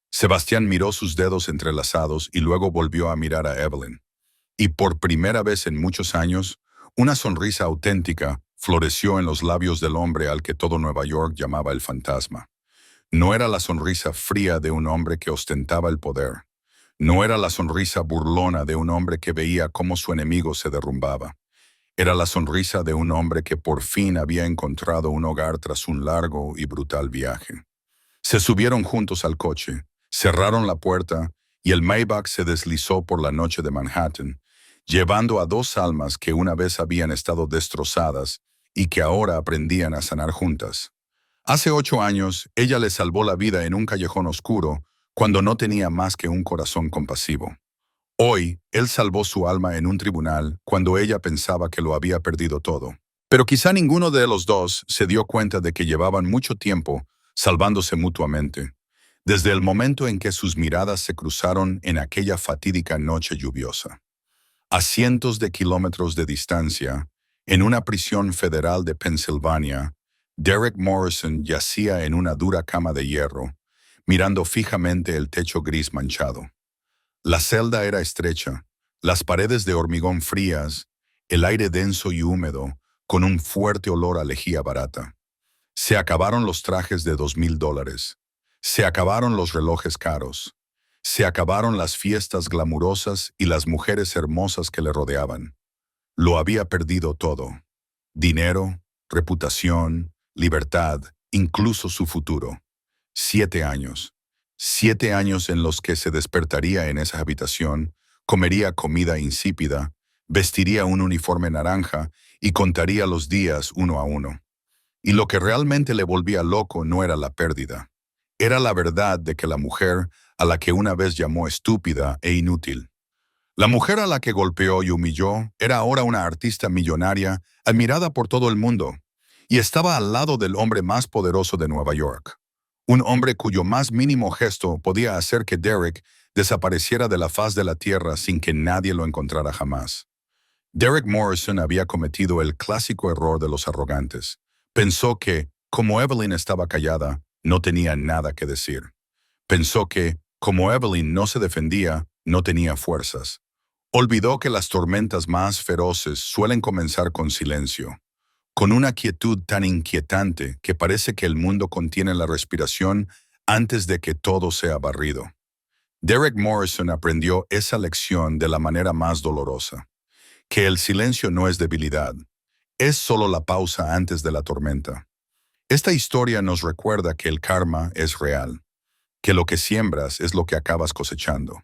Sebastián miró sus dedos entrelazados y luego volvió a mirar a Evelyn. Y por primera vez en muchos años, una sonrisa auténtica floreció en los labios del hombre al que todo Nueva York llamaba el fantasma. No era la sonrisa fría de un hombre que ostentaba el poder. No era la sonrisa burlona de un hombre que veía cómo su enemigo se derrumbaba. Era la sonrisa de un hombre que por fin había encontrado un hogar tras un largo y brutal viaje. Se subieron juntos al coche, cerraron la puerta y el Maybach se deslizó por la noche de Manhattan, llevando a dos almas que una vez habían estado destrozadas y que ahora aprendían a sanar juntas. Hace 8 años, ella le salvó la vida en un callejón oscuro cuando no tenía más que un corazón compasivo. Hoy, él salvó su alma en un tribunal cuando ella pensaba que lo había perdido todo. Pero quizá ninguno de los dos se dio cuenta de que llevaban mucho tiempo salvándose mutuamente, desde el momento en que sus miradas se cruzaron en aquella fatídica noche lluviosa. A cientos de kilómetros de distancia, en una prisión federal de Pensilvania, Derrick Morrison yacía en una dura cama de hierro, mirando fijamente el techo gris manchado. La celda era estrecha, las paredes de hormigón frías, el aire denso y húmedo, con un fuerte olor a lejía barata. Se acabaron los trajes de $2,000. Se acabaron los relojes caros. Se acabaron las fiestas glamurosas y las mujeres hermosas que le rodeaban. Lo había perdido todo. Dinero, reputación, libertad, incluso su futuro. 7 años. 7 años en los que se despertaría en esa habitación, comería comida insípida, vestiría un uniforme naranja y contaría los días uno a uno. Y lo que realmente le volvía loco no era la pérdida. Era la verdad de que la mujer a la que una vez llamó estúpida e inútil. La mujer a la que golpeó y humilló era ahora una artista millonaria, admirada por todo el mundo, y estaba al lado del hombre más poderoso de Nueva York. Un hombre cuyo más mínimo gesto podía hacer que Derek desapareciera de la faz de la tierra sin que nadie lo encontrara jamás. Derek Morrison había cometido el clásico error de los arrogantes. Pensó que, como Evelyn estaba callada, no tenía nada que decir. Pensó que, como Evelyn no se defendía, no tenía fuerzas. Olvidó que las tormentas más feroces suelen comenzar con silencio, con una quietud tan inquietante que parece que el mundo contiene la respiración antes de que todo sea barrido. Derek Morrison aprendió esa lección de la manera más dolorosa, que el silencio no es debilidad, es solo la pausa antes de la tormenta. Esta historia nos recuerda que el karma es real, que lo que siembras es lo que acabas cosechando.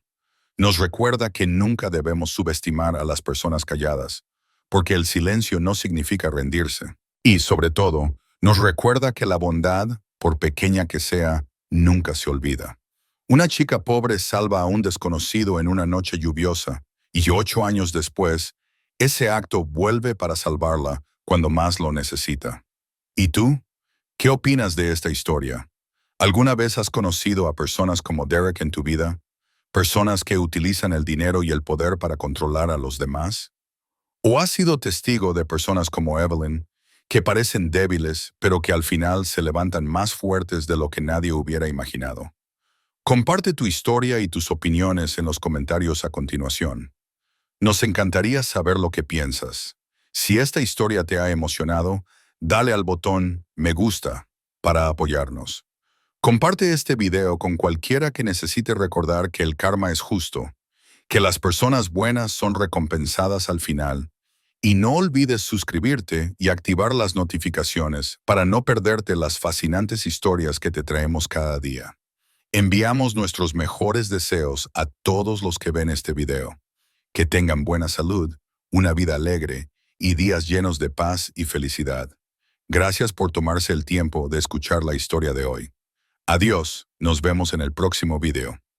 Nos recuerda que nunca debemos subestimar a las personas calladas, porque el silencio no significa rendirse. Y, sobre todo, nos recuerda que la bondad, por pequeña que sea, nunca se olvida. Una chica pobre salva a un desconocido en una noche lluviosa, y 8 años después, ese acto vuelve para salvarla cuando más lo necesita. ¿Y tú? ¿Qué opinas de esta historia? ¿Alguna vez has conocido a personas como Derek en tu vida? ¿Personas que utilizan el dinero y el poder para controlar a los demás? ¿O has sido testigo de personas como Evelyn, que parecen débiles, pero que al final se levantan más fuertes de lo que nadie hubiera imaginado? Comparte tu historia y tus opiniones en los comentarios a continuación. Nos encantaría saber lo que piensas. Si esta historia te ha emocionado, dale al botón me gusta para apoyarnos. Comparte este video con cualquiera que necesite recordar que el karma es justo, que las personas buenas son recompensadas al final, y no olvides suscribirte y activar las notificaciones para no perderte las fascinantes historias que te traemos cada día. Enviamos nuestros mejores deseos a todos los que ven este video. Que tengan buena salud, una vida alegre y días llenos de paz y felicidad. Gracias por tomarse el tiempo de escuchar la historia de hoy. Adiós, nos vemos en el próximo video.